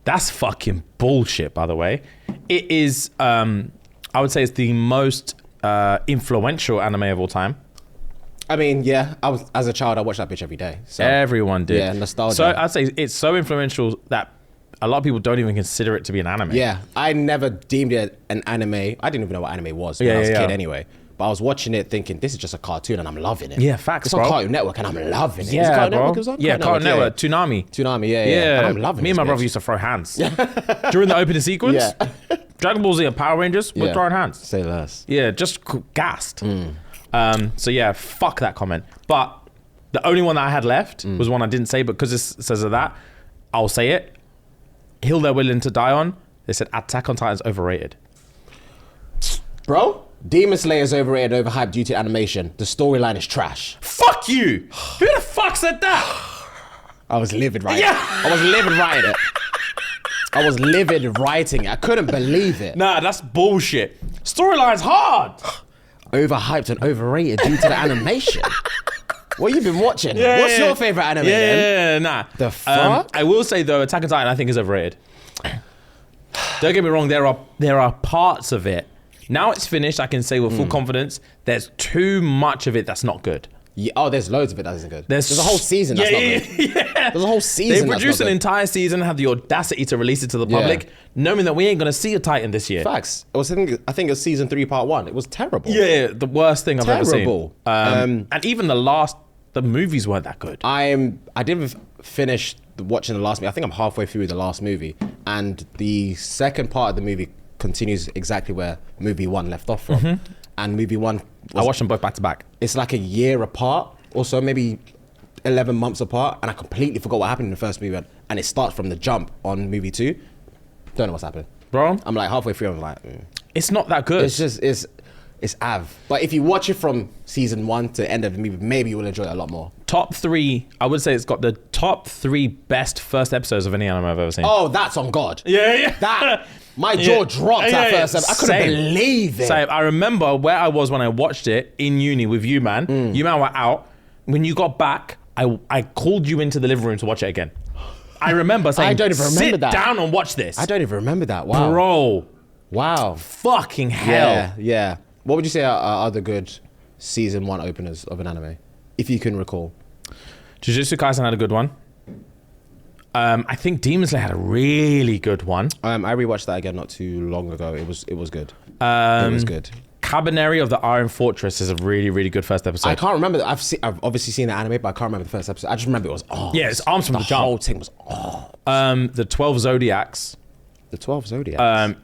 That's fucking bullshit, by the way. It is, I would say it's the most influential anime of all time. I mean, yeah, as a child, I watched that bitch every day. So. Everyone did. Yeah, nostalgia. So I'd say it's so influential that a lot of people don't even consider it to be an anime. Yeah, I never deemed it an anime. I didn't even know what anime was when I was a kid anyway. But I was watching it thinking, this is just a cartoon and I'm loving it. Yeah, facts, it's bro. on Cartoon Network and I'm loving it. Yeah, Is it Cartoon bro. Network it was on? Yeah, Cartoon Network. Toonami. Yeah. And I'm loving Me and my this brother bitch. used to throw hands. During the opening sequence, Dragon Ball Z and Power Rangers, we're throwing hands. Say less. Yeah, just gassed. So yeah, fuck that comment. But the only one that I had left was one I didn't say, but because it says of that, I'll say it. Hill they're willing to die on. They said Attack on Titan's overrated. Bro, Demon Slayer is overrated and overhyped due to animation. The storyline is trash. Fuck you! Who the fuck said that? I was livid writing it. I was livid writing it. I was livid writing it. I couldn't believe it. Nah, that's bullshit. Storyline's hard. Overhyped and overrated due to the animation. What you been watching? What's your favorite anime then? Nah. The fuck? I will say though, Attack on Titan I think is overrated. Don't get me wrong, there are parts of it. Now it's finished, I can say with full confidence, there's too much of it that's not good. Yeah, oh, there's loads of it that isn't good. There's a whole season that's not good. Yeah. There's a whole season They produced an good. entire season, had the audacity to release it to the public, knowing that we ain't gonna see a Titan this year. Facts. I think it was season 3, part 1. It was terrible. Yeah, the worst thing I've ever seen. Terrible. And even the movies weren't that good. I didn't finish watching the last movie. I think I'm halfway through the last movie, and the second part of the movie continues exactly where movie 1 left off from. And movie 1, I watched them both back to back. it's like a year apart, or so, maybe 11 months apart, and I completely forgot what happened in the first movie, and it starts from the jump on movie 2. Don't know what's happening, Bro, I'm like halfway through. I'm like, it's not that good. it's just it's av. But if you watch it from season 1 to the end of the movie, maybe you will enjoy it a lot more. Top 3, I would say it's got the top 3 best first episodes of any anime I've ever seen. Oh, that's on God. Yeah. That my jaw dropped that first episode. I couldn't believe it. Same. I remember where I was when I watched it in uni with you, man. You man were out. When you got back, I called you into the living room to watch it again. I remember saying, I don't even remember sit that. down and watch this. I don't even remember that. Wow. Bro, Wow. fucking hell. Yeah. What would you say are other good season 1 openers of an anime, if you can recall? Jujutsu Kaisen had a good one. I think Demon Slayer had a really good one. I rewatched that again not too long ago. It was good. It was good. Cabaneri of the Iron Fortress is a really, really good first episode. I can't remember. I've obviously seen the anime, but I can't remember the first episode. I just remember it was Yeah, it's arms from the jump. The whole thing was The 12 Zodiacs. The 12 Zodiacs.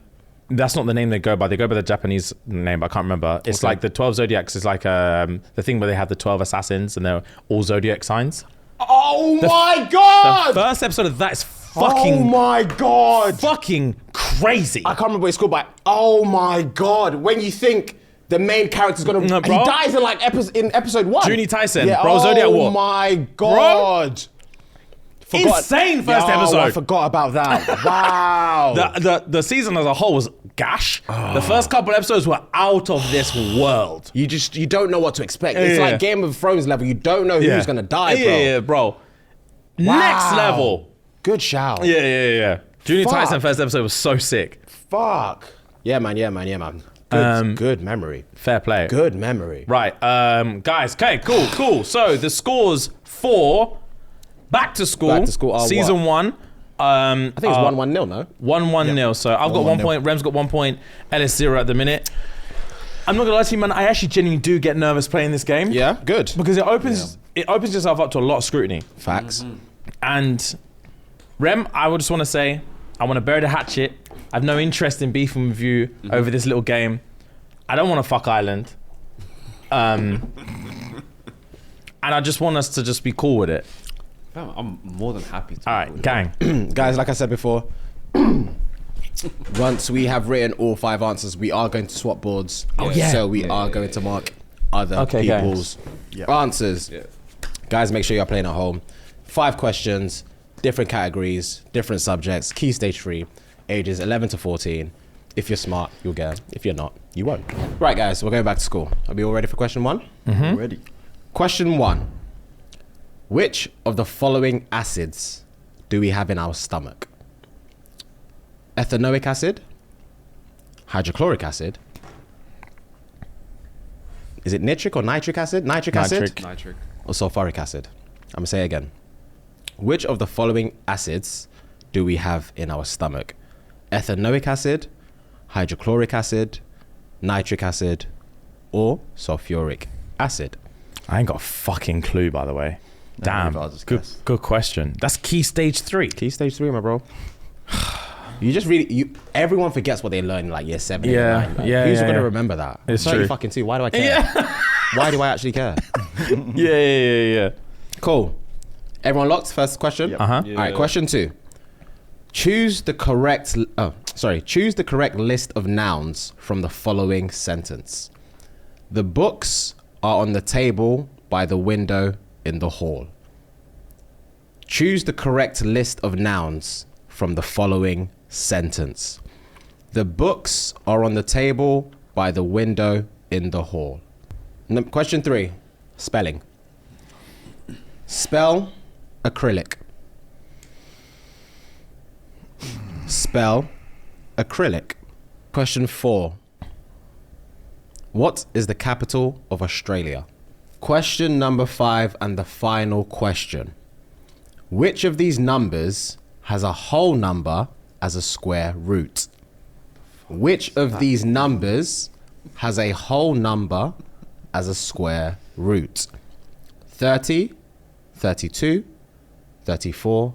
That's not the name they go by. They go by the Japanese name, but I can't remember. It's like the 12 Zodiacs is like the thing where they have the 12 assassins and they're all zodiac signs. Oh my God! The first episode of that is fucking... Oh my God! Fucking crazy. I can't remember what it's called, but oh my God! When you think the main character's gonna... No, and bro. he dies in like episode 1. Juni Tyson, Yeah, bro, Zodiac War. Oh my God! Insane first episode. I forgot about that. Wow. The season as a whole was gash. The first couple episodes were out of this world. You don't know what to expect. It's like Game of Thrones level. You don't know who's gonna die, bro. Yeah, bro. Wow. Next level. Good shout. Yeah. Juni Fuck. Tyson first episode was so sick. Fuck. Yeah, man. Good memory. Fair play. Good memory. Right, guys. Okay, cool. So the scores for Back to School are season 1. I think it's 1-1-0, no? 1-1-0. So I've got 1 point. Rem's got 1 point. Ellis 0 at the minute. I'm not gonna lie to you, man. I actually genuinely do get nervous playing this game. Yeah, good. Because it opens yourself up to a lot of scrutiny. Facts. And Rem, I would just want to say, I want to bury the hatchet. I have no interest in beefing with you over this little game. I don't want to fuck Ireland. And I just want us to just be cool with it. I'm more than happy to. All right, gang. Guys, like I said before, once we have written all 5 answers, we are going to swap boards. So we are going to mark other people's answers. Yeah. Guys, make sure you're playing at home. 5 questions, different categories, different subjects, key stage 3, ages 11 to 14. If you're smart, you'll get them. If you're not, you won't. Right, guys, we're going back to school. Are we all ready for question 1? Ready. Question 1. Which of the following acids do we have in our stomach? Ethanoic acid, hydrochloric acid. Is it nitric or nitric acid? Nitric acid? Nitric. Or sulfuric acid? I'm gonna say it again. Which of the following acids do we have in our stomach? Ethanoic acid, hydrochloric acid, nitric acid, or sulfuric acid? I ain't got a fucking clue, by the way. Damn. Good question. That's key stage 3. Key stage 3, my bro. You just everyone forgets what they learned in like year 7. Who's gonna remember that? It's true. Fucking 2. Why do I care? Why do I actually care? Yeah. Cool. Everyone locked? First question? Yep. All right, question 2. Choose the correct list of nouns from the following sentence. The books are on the table by the window in the hall. Choose the correct list of nouns from the following sentence. The books are on the table by the window in the hall. Question 3. Spelling. Spell acrylic. Spell acrylic. Question 4. What is the capital of Australia? Question number 5 and the final question. Which of these numbers has a whole number as a square root? Which of these numbers has a whole number as a square root? 30, 32, 34,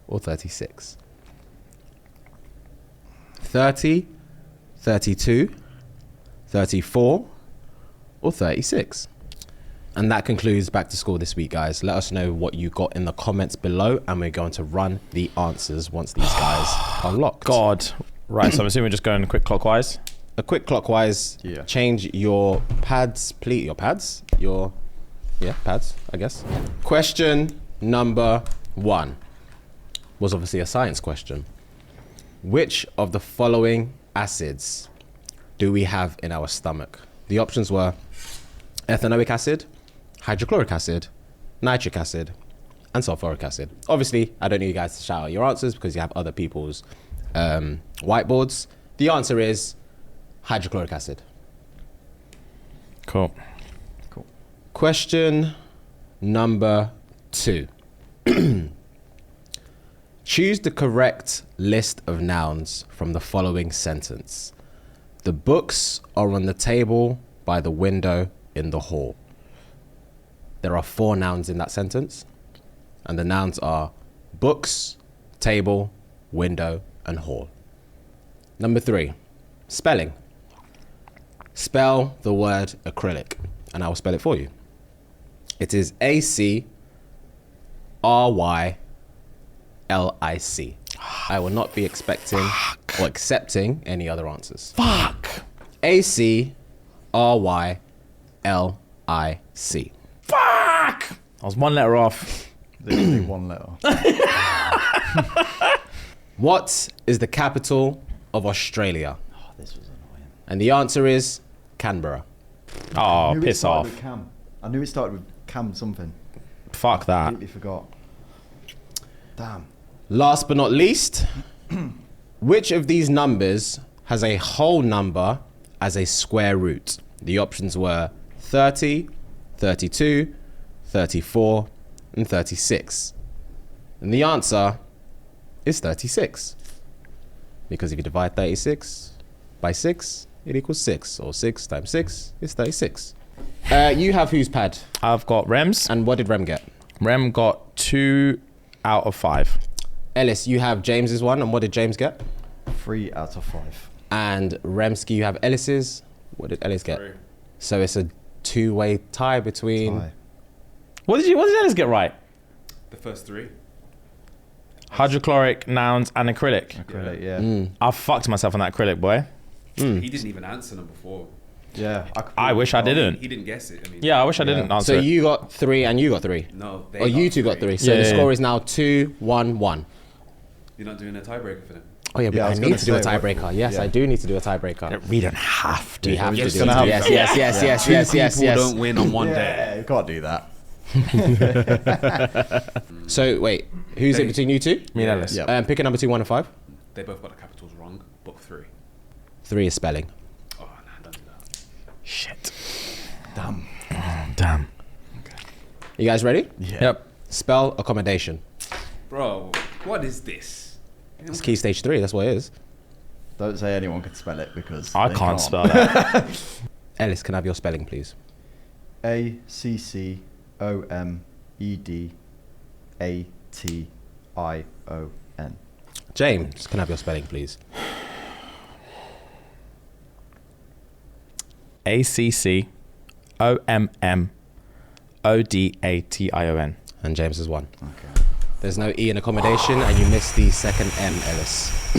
or 36? 30, 32, 34, or 36? And that concludes Back to School this week, guys. Let us know what you got in the comments below, and we're going to run the answers once these guys are locked. God. Right, so I'm assuming we're just going quick clockwise. A quick clockwise. Yeah. Change your pads, please. Your pads? Pads, I guess. Question number 1 was obviously a science question. Which of the following acids do we have in our stomach? The options were ethanoic acid, hydrochloric acid, nitric acid, and sulfuric acid. Obviously, I don't need you guys to shout out your answers because you have other people's whiteboards. The answer is hydrochloric acid. Cool. Question number 2. Choose the correct list of nouns from the following sentence. The books are on the table by the window in the hall. There are 4 nouns in that sentence, and the nouns are books, table, window, and hall. Number 3, spelling. Spell the word acrylic, and I will spell it for you. It is ACRYLIC. I will not be expecting or accepting any other answers. Fuck. ACRYLIC. Fuck. I was 1 letter off. Literally 1 letter. What is the capital of Australia? Oh, this was annoying. And the answer is Canberra. Oh, piss off. I knew it started with Cam something. Fuck I that. completely forgot. Damn. Last but not least, which of these numbers has a whole number as a square root? The options were 30, 32, 34, and 36. And the answer is 36. Because if you divide 36 by 6, it equals 6. Or 6 times 6 is 36. You have whose pad? I've got Rem's. And what did Rem get? Rem got 2 out of 5. Ellis, you have James's one. And what did James get? 3 out of 5. And Remski, you have Ellis's. What did Ellis get? 3. So it's a two-way tie between... Tie. What did Ellis get right? The first 3. Hydrochloric, nouns, and acrylic. Acrylic, yeah. I fucked myself on that acrylic, boy. He didn't even answer number 4. Yeah. I wish I didn't. He didn't guess it. I mean, Yeah, I wish I didn't answer So it. you got 3 and you got 3. No, they Or you two got 3. So Yeah, the yeah, score yeah. is now 2-1-1. You're not doing a tiebreaker for them. Oh yeah, but Yeah, I I was need gonna to do a say, what- tiebreaker. Yes, yeah. I do need to do a tiebreaker. We don't have to. We have You're to just do gonna it. have Yes, to. yes, yes, yes, yes, yes, People yes. don't win on one day. Yeah, you can't do that. So wait, who's it Dave. between you two? Me and Ellis. Yeah. Pick a number 2, 1, and 5. They both got the capitals wrong, but 3. 3 is spelling. Oh, nah, don't do that. Shit. Damn. Damn. You guys ready? Yeah. Yep. Spell accommodation. Bro, what is this? It's key stage 3. That's what it is. Don't say anyone can spell it because I they can't spell that. Ellis, can I have your spelling, please? ACCOMEDATION. James, can I have your spelling, please? ACCOMMODATION. And James is 1. Okay. There's no E in accommodation, and you missed the second M, Ellis.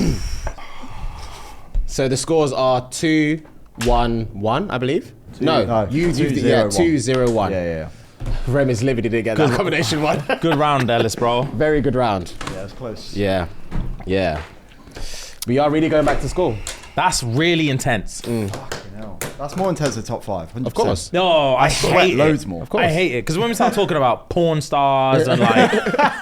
So the scores are 2-1-1, I believe. No, you 2-0-1. Yeah. Rem is livid. He didn't get that accommodation one. Good round, Ellis, bro. Very good round. Yeah, it's close. Yeah. We are really going back to school. That's really intense. Fucking hell. That's more intense than top 5. 100%. Of course. No, I sweat hate it. loads more. Of course. I hate it because when we start talking about porn stars and like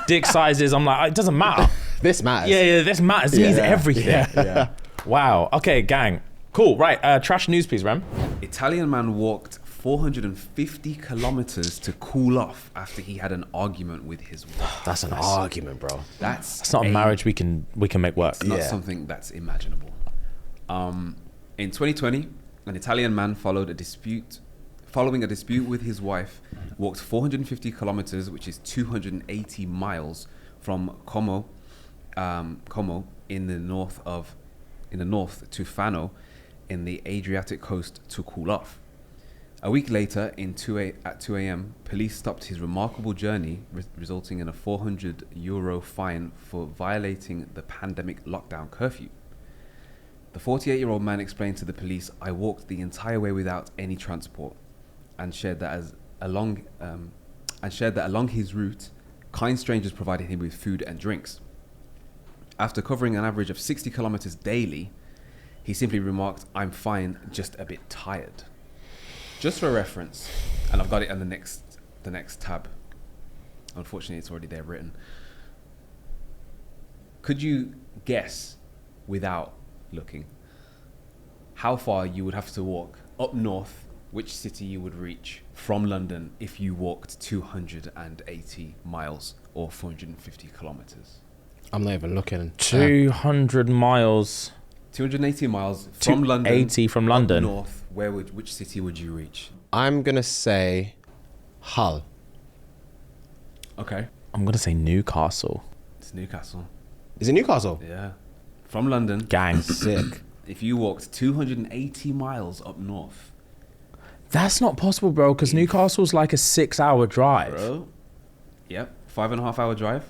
dick sizes, I'm like, it doesn't matter. This matters. Yeah, this matters. It means everything. Yeah. Wow. Okay, gang. Cool. Right. Trash news, please, Rem. Italian man walked 450 kilometers to cool off after he had an argument with his wife. That's an argument, bro. That's It's not a marriage we can make work. It's not Yeah. something that's imaginable. In 2020, an Italian man following a dispute with his wife, walked 450 kilometers, which is 280 miles, from Como in the north to Fano in the Adriatic coast to cool off. A week later, at 2 a.m., police stopped his remarkable journey, resulting in a €400 fine for violating the pandemic lockdown curfew. The 48-year-old man explained to the police, "I walked the entire way without any transport," and shared that along his route, kind strangers provided him with food and drinks. After covering an average of 60 kilometers daily, he simply remarked, "I'm fine, just a bit tired." Just for reference, and I've got it on the next tab. Unfortunately, it's already there written. Could you guess, without looking, how far you would have to walk up north, which city you would reach from London if you walked 280 miles or 450 kilometers? I'm not even looking. 200 miles. 280 miles from London. 280 from London. Up north, which city would you reach? I'm going to say Hull. Okay. I'm gonna say Newcastle. It's Newcastle. Is it Newcastle? Yeah. From London. Gang. Sick. If you walked 280 miles up north, That's not possible, bro, because Newcastle's like a 6-hour drive. bro. Yep. 5.5 hour drive.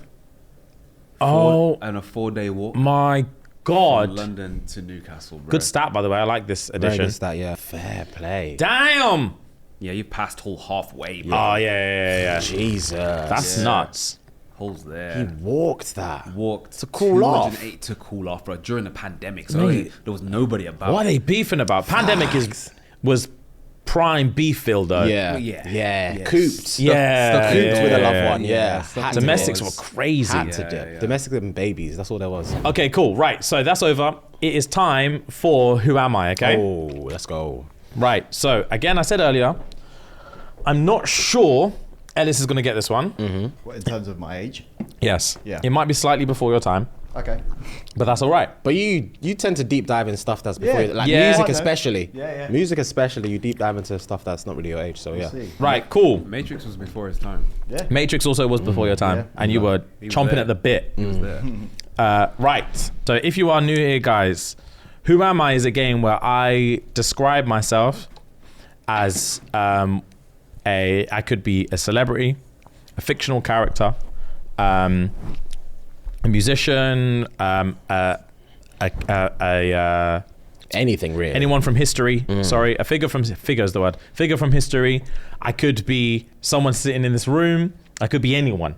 And a 4-day walk My God. from London to Newcastle, bro. Good stat, by the way. I like this Very edition. good stat, yeah. Fair play. Damn. Yeah, you passed Hull halfway, bro. Oh, yeah. Jesus. That's nuts. Hull's He there. walked that. Walked To cool off. 208 to cool off, bro, during the pandemic. So Mate. there was nobody about. What are they beefing about? Pandemic was prime beef dildo. Yeah. Yes. Cooped. Yeah. Cooped with a loved yeah, one. Yeah. Had to Domestics do. were crazy. Had to do. yeah. Domestic and babies. That's all there was. Okay, cool. Right, so that's over. It is time for Who Am I, okay? Oh, let's go. Right, so again, I said earlier, I'm not sure Ellis is going to get this one. What, in terms of my age? Yes. Yeah. It might be slightly before your time, Okay. but that's all right. But you tend to deep dive in stuff that's before Yeah. you, like Yeah. music I know. especially. Yeah. Music especially, you deep dive into stuff that's not really your age. So We'll yeah. see. Right, cool. Matrix was before his time. Yeah. Matrix also was before your time, Yeah. and you were He was chomping there. at the bit. He was there. Right, so if you are new here, guys, Who Am I is a game where I describe myself as I could be a celebrity, a fictional character, a musician, Anything really. anyone from history. Sorry, a figure from history. I could be someone sitting in this room. I could be anyone.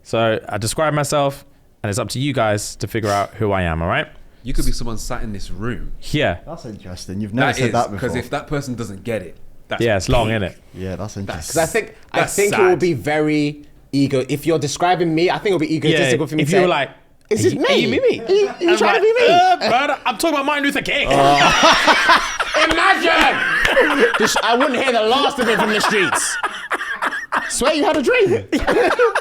So I describe myself, and it's up to you guys to figure out who I am. All right? You could be someone sat in this room. Yeah, That's interesting. You've never That said is, that before. because if that person doesn't get it, that's yeah, it's long, peak. isn't it? Yeah, that's interesting. Because I That's think it sad. will be very ego. If you're describing me, I think it'll be egotistical for me if to you say, were like, is it me? Are you me? Are you I'm trying to be me? brother, I'm talking about Martin Luther King. Imagine! I wouldn't hear the last of it from the streets. Swear you had a dream.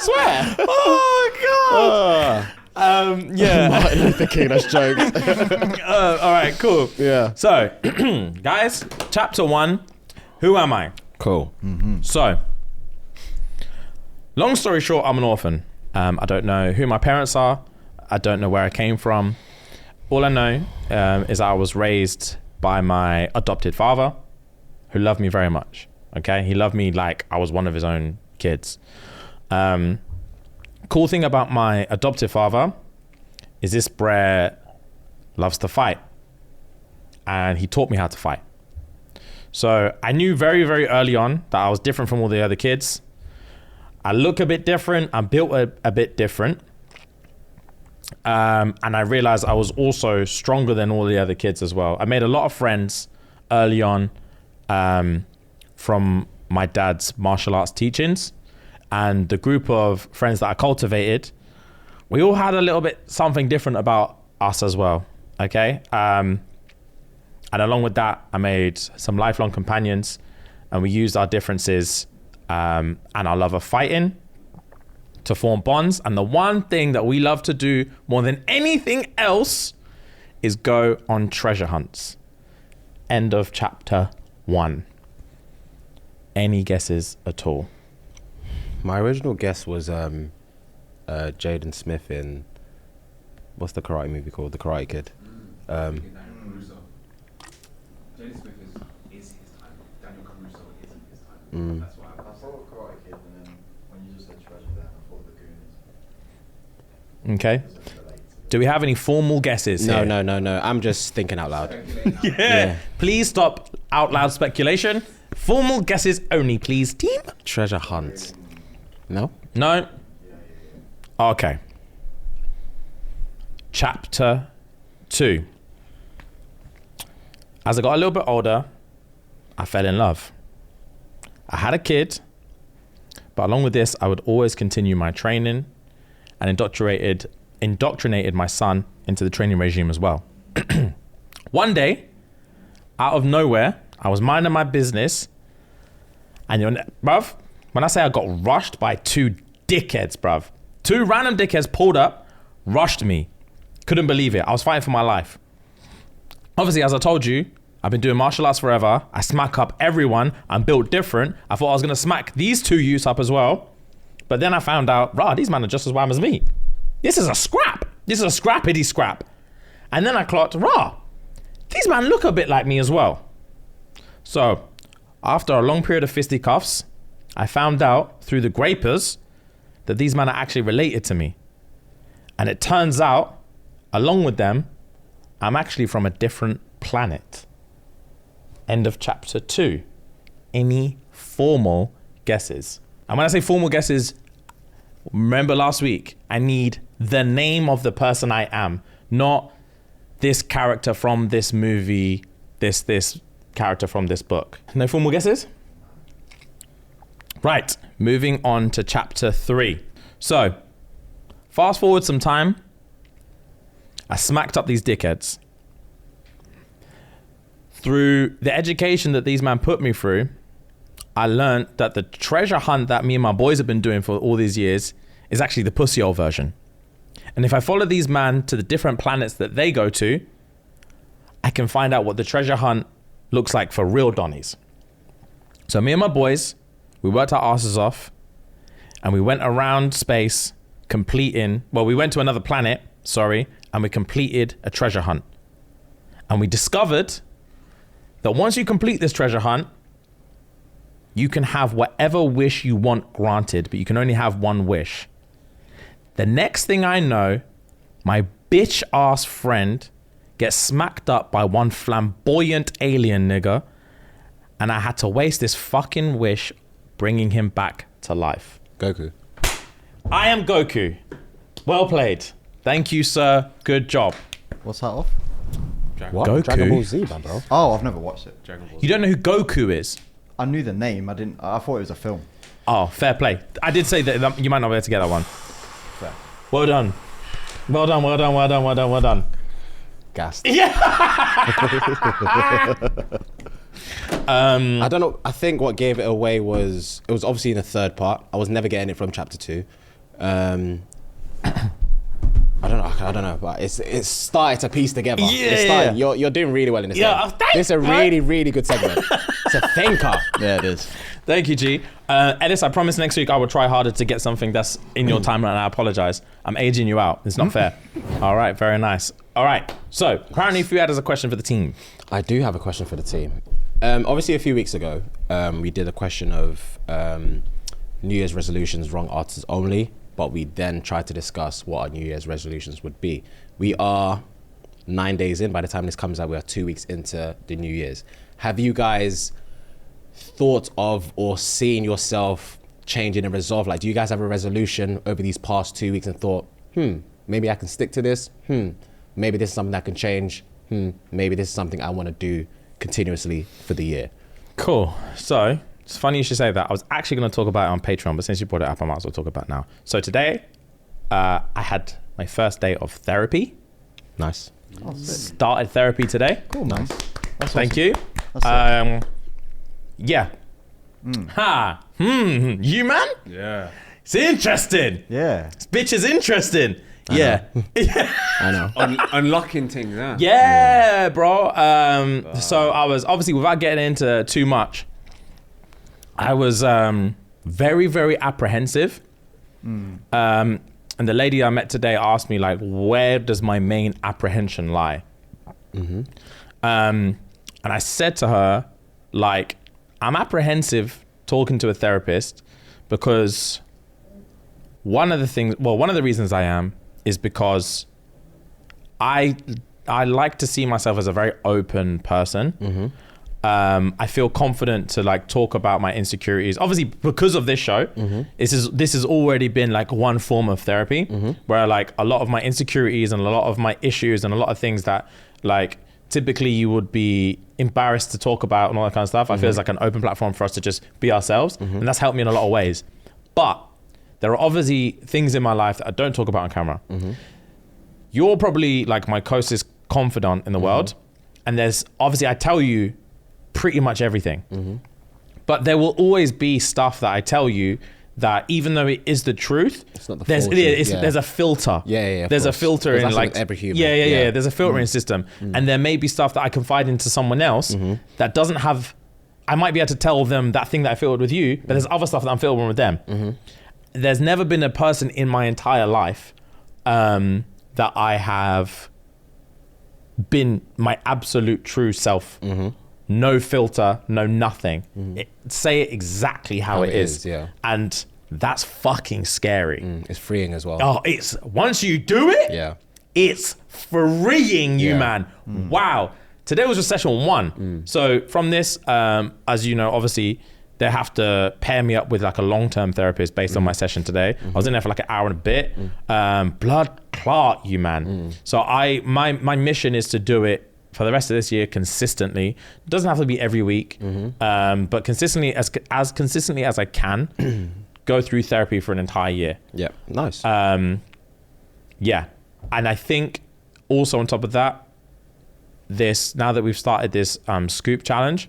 Swear. Oh God. Yeah. Martin Luther King, that's jokes. All right. Cool. Yeah. So, guys, chapter 1. Who am I? Cool. So, long story short, I'm an orphan. I don't know who my parents are. I don't know where I came from. All I know is I was raised by my adopted father, who loved me very much. Okay, he loved me like I was one of his own kids. Cool thing about my adopted father is this brer loves to fight, and he taught me how to fight. So I knew very, very early on that I was different from all the other kids. I look a bit different. I'm built a bit different. And I realized I was also stronger than all the other kids as well. I made a lot of friends early on from my dad's martial arts teachings. And the group of friends that I cultivated, we all had a little bit something different about us as well. Okay. And along with that, I made some lifelong companions, and we used our differences and our love of fighting to form bonds. And the one thing that we love to do more than anything else is go on treasure hunts. End of chapter 1. Any guesses at all? My original guess was Jaden Smith in, what's the karate movie called? The Karate Kid. Jaden Smith is his time. Daniel Caruso isn't his time. That's why I thought Karate Kid, and then when you just said treasure there, I thought the Goonies. Okay. Do we have any formal guesses No, here? no. I'm just thinking out loud. Yeah. Please stop out loud speculation. Formal guesses only, please, team. Treasure hunt. No? No? Okay. Chapter 2. As I got a little bit older, I fell in love. I had a kid, but along with this, I would always continue my training and indoctrinated my son into the training regime as well. One day, out of nowhere, I was minding my business, and bruv, when I say I got rushed by 2 dickheads, bruv, 2 random dickheads pulled up, rushed me. Couldn't believe it. I was fighting for my life. Obviously, as I told you, I've been doing martial arts forever. I smack up everyone. I'm built different. I thought I was going to smack these 2 youths up as well. But then I found out, rah, these men are just as wham as me. This is a scrap. This is a scrappity scrap. And then I clocked, rah, these men look a bit like me as well. So, after a long period of fisticuffs, I found out through the grapers that these men are actually related to me. And it turns out, along with them, I'm actually from a different planet. End of chapter 2. Any formal guesses? And when I say formal guesses, remember last week, I need the name of the person I am, not this character from this movie, this character from this book. No formal guesses? Right, moving on to chapter 3. So, fast forward some time. I smacked up these dickheads. Through the education that these men put me through, I learned that the treasure hunt that me and my boys have been doing for all these years is actually the pussy hole version. And if I follow these men to the different planets that they go to, I can find out what the treasure hunt looks like for real Donnies. So me and my boys, we worked our asses off and we went around space we went to another planet, and we completed a treasure hunt. And we discovered that once you complete this treasure hunt, you can have whatever wish you want granted, but you can only have one wish. The next thing I know, my bitch ass friend gets smacked up by one flamboyant alien nigger, and I had to waste this fucking wish bringing him back to life. Goku. I am Goku. Well played. Thank you, sir. Good job. What's that off? What? Goku? Dragon Ball Z, man, bro. Oh, I've never watched it. Dragon Ball. You don't know who Goku is? I knew the name. I thought it was a film. Oh, fair play. I did say that you might not be able to get that one. Fair. Well done. Well done, well done, well done, well done, well done. Gassed. Yeah. I don't know. I think what gave it away was it was obviously in the third part. I was never getting it from chapter 2. I don't know, but it's started to piece together. Yeah. You're doing really well in this. Yeah, game. This is a really, really good segment. It's a thinker. Yeah, it is. Thank you, G. Ellis, I promise next week I will try harder to get something that's in your timeline, and I apologize. I'm aging you out. It's not fair. All right, very nice. All right, so apparently Fuad has a question for the team. I do have a question for the team. Obviously, a few weeks ago, we did a question of New Year's resolutions, wrong answers only, but we then tried to discuss what our New Year's resolutions would be. We are 9 days in. By the time this comes out, we are 2 weeks into the New Year's. Have you guys thought of or seen yourself changing a resolve? Like, do you guys have a resolution over these past 2 weeks and thought, maybe I can stick to this? Maybe this is something that can change? Maybe this is something I want to do continuously for the year. Cool. So it's funny you should say that. I was actually going to talk about it on Patreon, but since you brought it up, I might as well talk about it now. So today, I had my first day of therapy. Nice. Oh, sick. Started therapy today. Cool, man. That's Thank awesome. you. That's Yeah. You, man? Yeah. It's interesting. Yeah. This bitch is interesting. Yeah. I know. Unlocking things, yeah. Yeah, bro. So I was, obviously, without getting into too much, I was very, very apprehensive. And the lady I met today asked me, like, where does my main apprehension lie? And I said to her, like, I'm apprehensive talking to a therapist because one of the reasons I am is because I like to see myself as a very open person. I feel confident to like talk about my insecurities. Obviously, because of this show, this has already been like one form of therapy where like a lot of my insecurities and a lot of my issues and a lot of things that like typically you would be embarrassed to talk about and all that kind of stuff. I feel it's like an open platform for us to just be ourselves, and that's helped me in a lot of ways. But there are obviously things in my life that I don't talk about on camera. You're probably like my closest confidant in the world, and there's obviously I tell you pretty much everything, but there will always be stuff that I tell you that even though it is the truth, It's not the there's full truth, there's a filter. Yeah, of there's a course. filter 'Cause in that's like with every human. Yeah. There's a filtering system, and there may be stuff that I confide into someone else that doesn't have. I might be able to tell them that thing that I filtered with you, but there's other stuff that I'm filtering with them. There's never been a person in my entire life that I have been my absolute true self. No filter, no nothing. Say it exactly how it is. Yeah. And that's fucking scary. It's freeing as well. Oh, it's once you do it, Yeah. it's freeing you, Yeah. man. Wow. Today was just session 1. So from this, as you know, obviously they have to pair me up with like a long-term therapist based on my session today. I was in there for like an hour and a bit. Blood clot you, man. So my mission is to do it for the rest of this year consistently. It doesn't have to be every week, but consistently as consistently as I can, go through therapy for an entire year. Yeah, nice. Yeah, and I think also on top of that, now that we've started this Scoop challenge,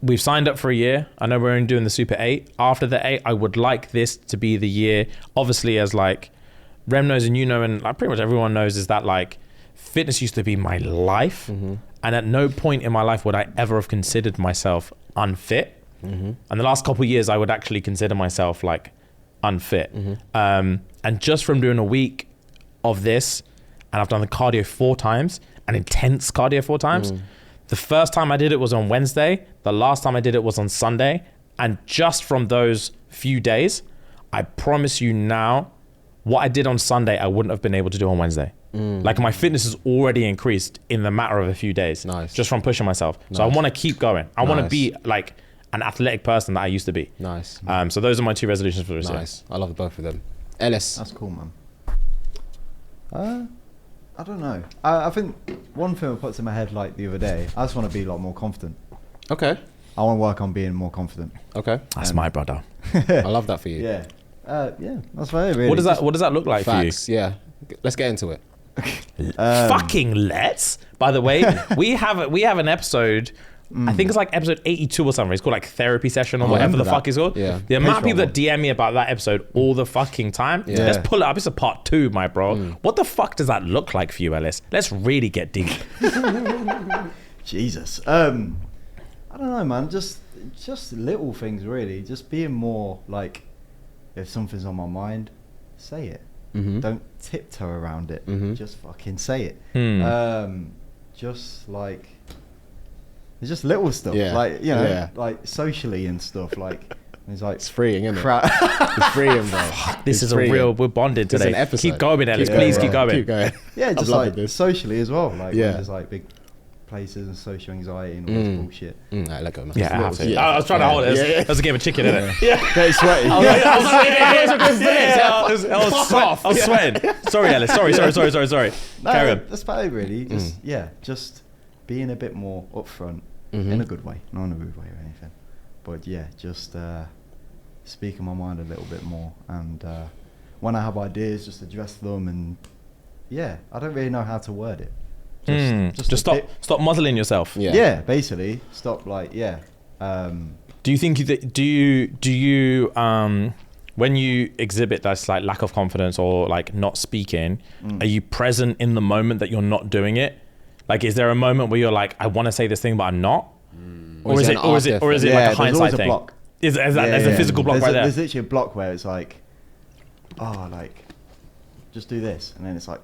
we've signed up for a year. I know we're only doing the Super 8. After the 8, I would like this to be the year, obviously, as like Rem knows and you know, and like pretty much everyone knows, is that like fitness used to be my life. And at no point in my life would I ever have considered myself unfit. And the last couple of years, I would actually consider myself like unfit. And just from doing a week of this, and I've done the cardio 4 times, and intense cardio 4 times. The first time I did it was on Wednesday. The last time I did it was on Sunday. And just from those few days, I promise you now, what I did on Sunday, I wouldn't have been able to do on Wednesday. Like my fitness has already increased in the matter of a few days. Nice. Just from pushing myself. Nice. So I want to keep going. I want to Nice. be like an athletic person that I used to be. Nice. So those are my 2 resolutions for this year. Nice. I love both of them. Ellis. That's cool, man. I don't know. I think one thing that puts in my head like the other day, I just want to be a lot more confident. Okay. I want to work on being more confident. Okay. That's my brother. I love that for you. Yeah. Yeah, that's very really. What does that look like Facts. Yeah. Let's get into it. for you? Fucking let's. By the way, we have an episode. I think it's like episode 82 or something. It's called like therapy session or whatever the remember fuck that. it's called. Yeah. The amount of Patreon people that one. DM me about that episode all the fucking time. Yeah. Let's pull it up. It's a part 2, my bro. What the fuck does that look like for you, Ellis? Let's really get deep. Jesus. I don't know, man. Just little things, really. Just being more like, if something's on my mind, say it. Don't tiptoe around it. Just fucking say it. Just like, it's just little stuff. Yeah. Like, you know, Yeah. like socially and stuff. Like, it's like It's freeing, isn't it? crap. It's freeing, bro. This It's is freeing. we're bonded It's today. an episode. Keep going, Ellis. Keep Please going, keep bro. going. Keep going. Yeah, I'm just loving like this. socially as well. Like, Yeah. when there's like big places and social anxiety and all this bullshit. Alright, let go, man. Yeah, I have little to. shit. I was trying to hold it. Yeah, yeah. That was a game of chicken, isn't it? Yeah. Get sweaty. I was sweating. Sorry, Ellis. Sorry. No, Carry on. that's about it, really. Just just being a bit more upfront in a good way, not in a rude way or anything. But yeah, just speaking my mind a little bit more, and when I have ideas, just address them. And yeah, I don't really know how to word it. Just stop muzzling yourself. Yeah. Yeah, basically stop. Like Do you think do you when you exhibit that's like lack of confidence or like not speaking, are you present in the moment that you're not doing it? Like, is there a moment where you're like, I want to say this thing, but I'm not? Or is it like a there's hindsight always a thing? block. Is there's a physical block there's right there? There's literally a block where it's like, just do this, and then it's like,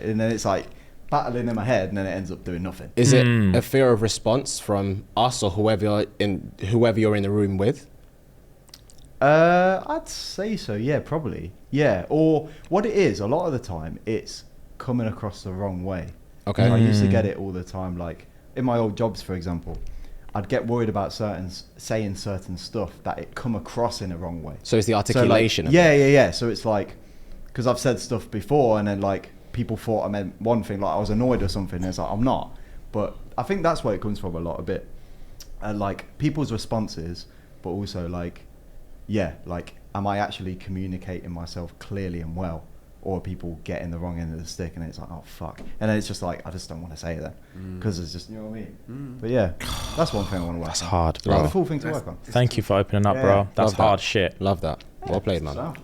and then it's like battling in my head, and then it ends up doing nothing. Is it a fear of response from us or whoever you're in the room with? I'd say so. Yeah, probably. Yeah, or what it is, a lot of the time, it's coming across the wrong way. Okay. I used to get it all the time. Like in my old jobs, for example, I'd get worried about saying certain stuff that it come across in a wrong way. So it's the articulation. So like, yeah. So it's like, because I've said stuff before, and then like people thought I meant one thing, like I was annoyed or something. And it's like I'm not. But I think that's where it comes from a lot, a bit. Like people's responses, but also like, like am I actually communicating myself clearly and well? Or people getting the wrong end of the stick, and it's like, oh fuck, and then it's just like I just don't want to say it then, because it's just, you know what I mean. But yeah, that's one thing I want to work. That's on. hard, It's a bro. cool thing to work on. Thank you for opening up, Yeah. bro. That's Love that. hard shit. Love that. Well played, man. So,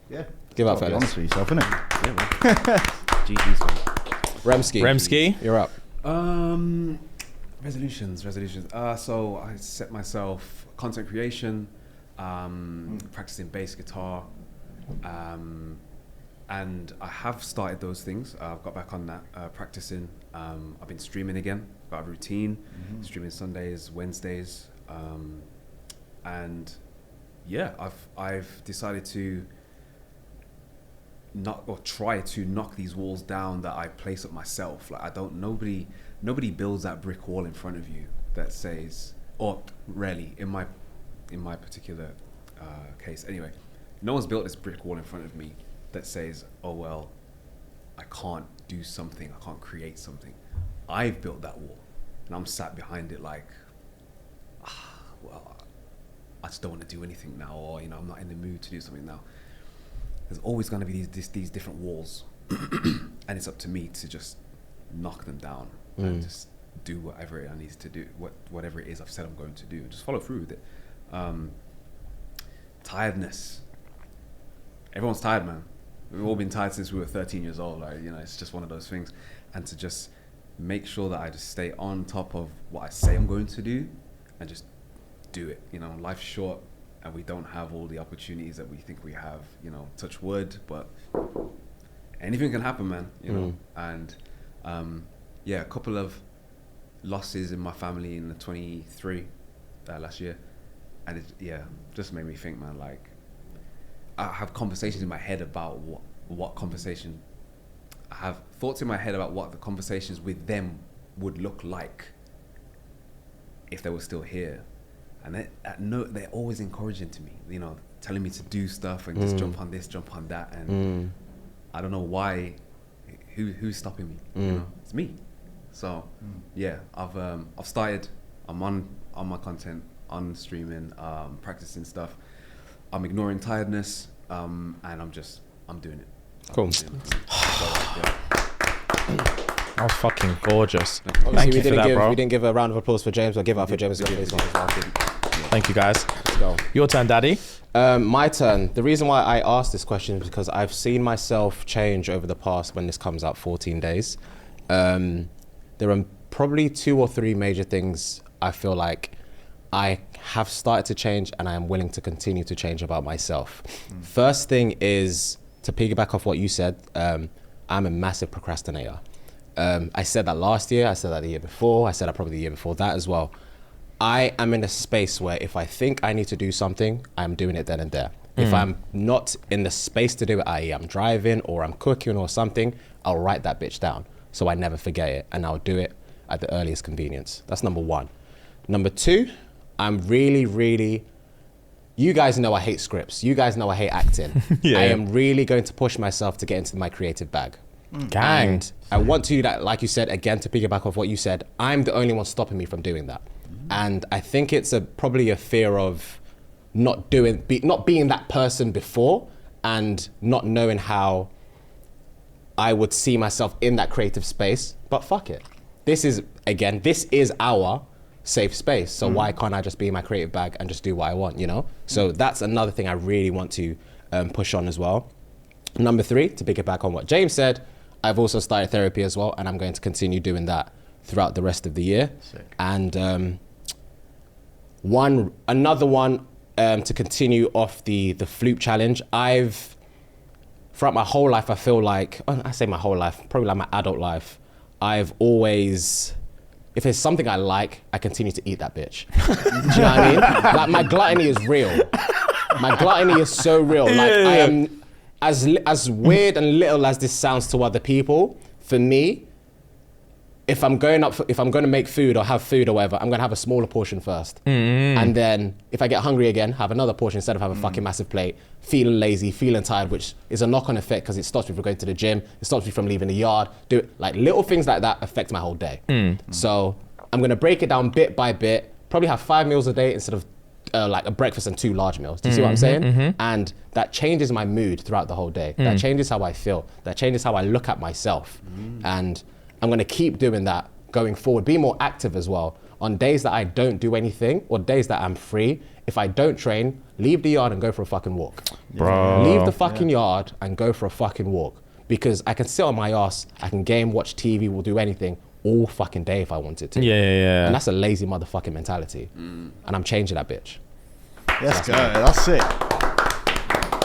yeah, Give up, Gotta be fellas. honest with yourself, innit? Yeah, man. GG's, man. Remski, you're up. Resolutions. So I set myself content creation, practicing bass guitar, and I have started those things. I've got back on that, practicing. I've been streaming again. Got a routine, streaming Sundays, Wednesdays, and yeah, I've decided to try to knock these walls down that I place up myself. Like nobody builds that brick wall in front of you that says, or rarely in my particular case anyway, no one's built this brick wall in front of me that says, oh well, I can't do something, I can't create something. I've built that wall, and I'm sat behind it like, well, I just don't want to do anything now, or I'm not in the mood to do something now. There's always going to be these different walls, and it's up to me to just knock them down and just do whatever I need to do, whatever it is I've said I'm going to do, and just follow through with it. Tiredness. Everyone's tired, man. We've all been tired since we were 13 years old. Like, it's just one of those things. And to just make sure that I just stay on top of what I say I'm going to do and just do it. Life's short and we don't have all the opportunities that we think we have, touch wood, but anything can happen, man, And, a couple of losses in my family in the 23 last year. And it just made me think, man, like, I have conversations in my head about what conversation. I have thoughts in my head about what the conversations with them would look like if they were still here, and they're always encouraging to me, telling me to do stuff and just jump on this, jump on that, and I don't know why. Who's stopping me? It's me. So I've started. I'm on my content, on streaming, practicing stuff. I'm ignoring tiredness, and I'm doing it. Cool. That was fucking gorgeous. Obviously, Thank you for that, bro. We didn't give a round of applause for James, but give it up for James. Thank you, guys. Let's go. Your turn, Daddy. My turn. The reason why I asked this question is because I've seen myself change over the past, when this comes out, 14 days. There are probably 2 or 3 major things I feel like I have started to change and I am willing to continue to change about myself. First thing is, to piggyback off what you said, I'm a massive procrastinator. I said that last year, I said that the year before, I said that probably the year before that as well. I am in a space where if I think I need to do something, I'm doing it then and there. If I'm not in the space to do it, i.e. I'm driving or I'm cooking or something, I'll write that bitch down so I never forget it, and I'll do it at the earliest convenience. That's number 1. Number 2, I'm really, you guys know I hate scripts. You guys know I hate acting. I am really going to push myself to get into my creative bag. Gang. And I want to do that, like you said, again, to piggyback off what you said, I'm the only one stopping me from doing that. And I think it's probably a fear of not being that person before, and not knowing how I would see myself in that creative space. But fuck it. This is our safe space. So why can't I just be in my creative bag and just do what I want, So that's another thing I really want to push on as well. Number 3, to pick it back on what James said, I've also started therapy as well, and I'm going to continue doing that throughout the rest of the year. Sick. And another one to continue off the Floop challenge. Throughout my whole life, I feel like, I say my whole life, probably like my adult life, I've always, if there's something I like, I continue to eat that bitch. Do you know what I mean? Like, my gluttony is real. My gluttony is so real. Like, I am, as weird and little as this sounds to other people, for me, if I'm going to make food or have food or whatever, I'm going to have a smaller portion first. And then if I get hungry again, have another portion instead of having a fucking massive plate, feeling lazy, feeling tired, which is a knock-on effect because it stops me from going to the gym, it stops me from leaving the yard. Like little things like that affect my whole day. So I'm going to break it down bit by bit, probably have 5 meals a day instead of like a breakfast and 2 large meals. Do you see what I'm saying? And that changes my mood throughout the whole day. That changes how I feel. That changes how I look at myself. And I'm going to keep doing that going forward. Be more active as well. On days that I don't do anything or days that I'm free, if I don't train, leave the yard and go for a fucking walk. Bro. Leave the fucking yard and go for a fucking walk. Because I can sit on my ass, I can game, watch TV, will do anything all fucking day if I wanted to. Yeah. And that's a lazy motherfucking mentality. And I'm changing that bitch. Let's go. That's it.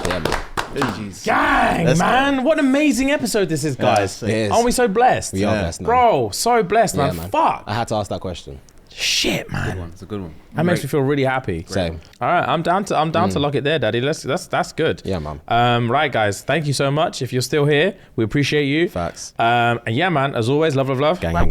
Yeah, man. Gang, Let's man. What an amazing episode this is, guys. Yeah, it is. Aren't we so blessed? We are blessed now. Bro, so blessed, man. man. Fuck. I had to ask that question. Shit, man. It's a good one. That makes me feel really happy. Same. All right, I'm down to lock it there, Daddy. That's good. Yeah, man. Right, guys. Thank you so much. If you're still here, we appreciate you. Facts. And yeah, man. As always, love. Gang.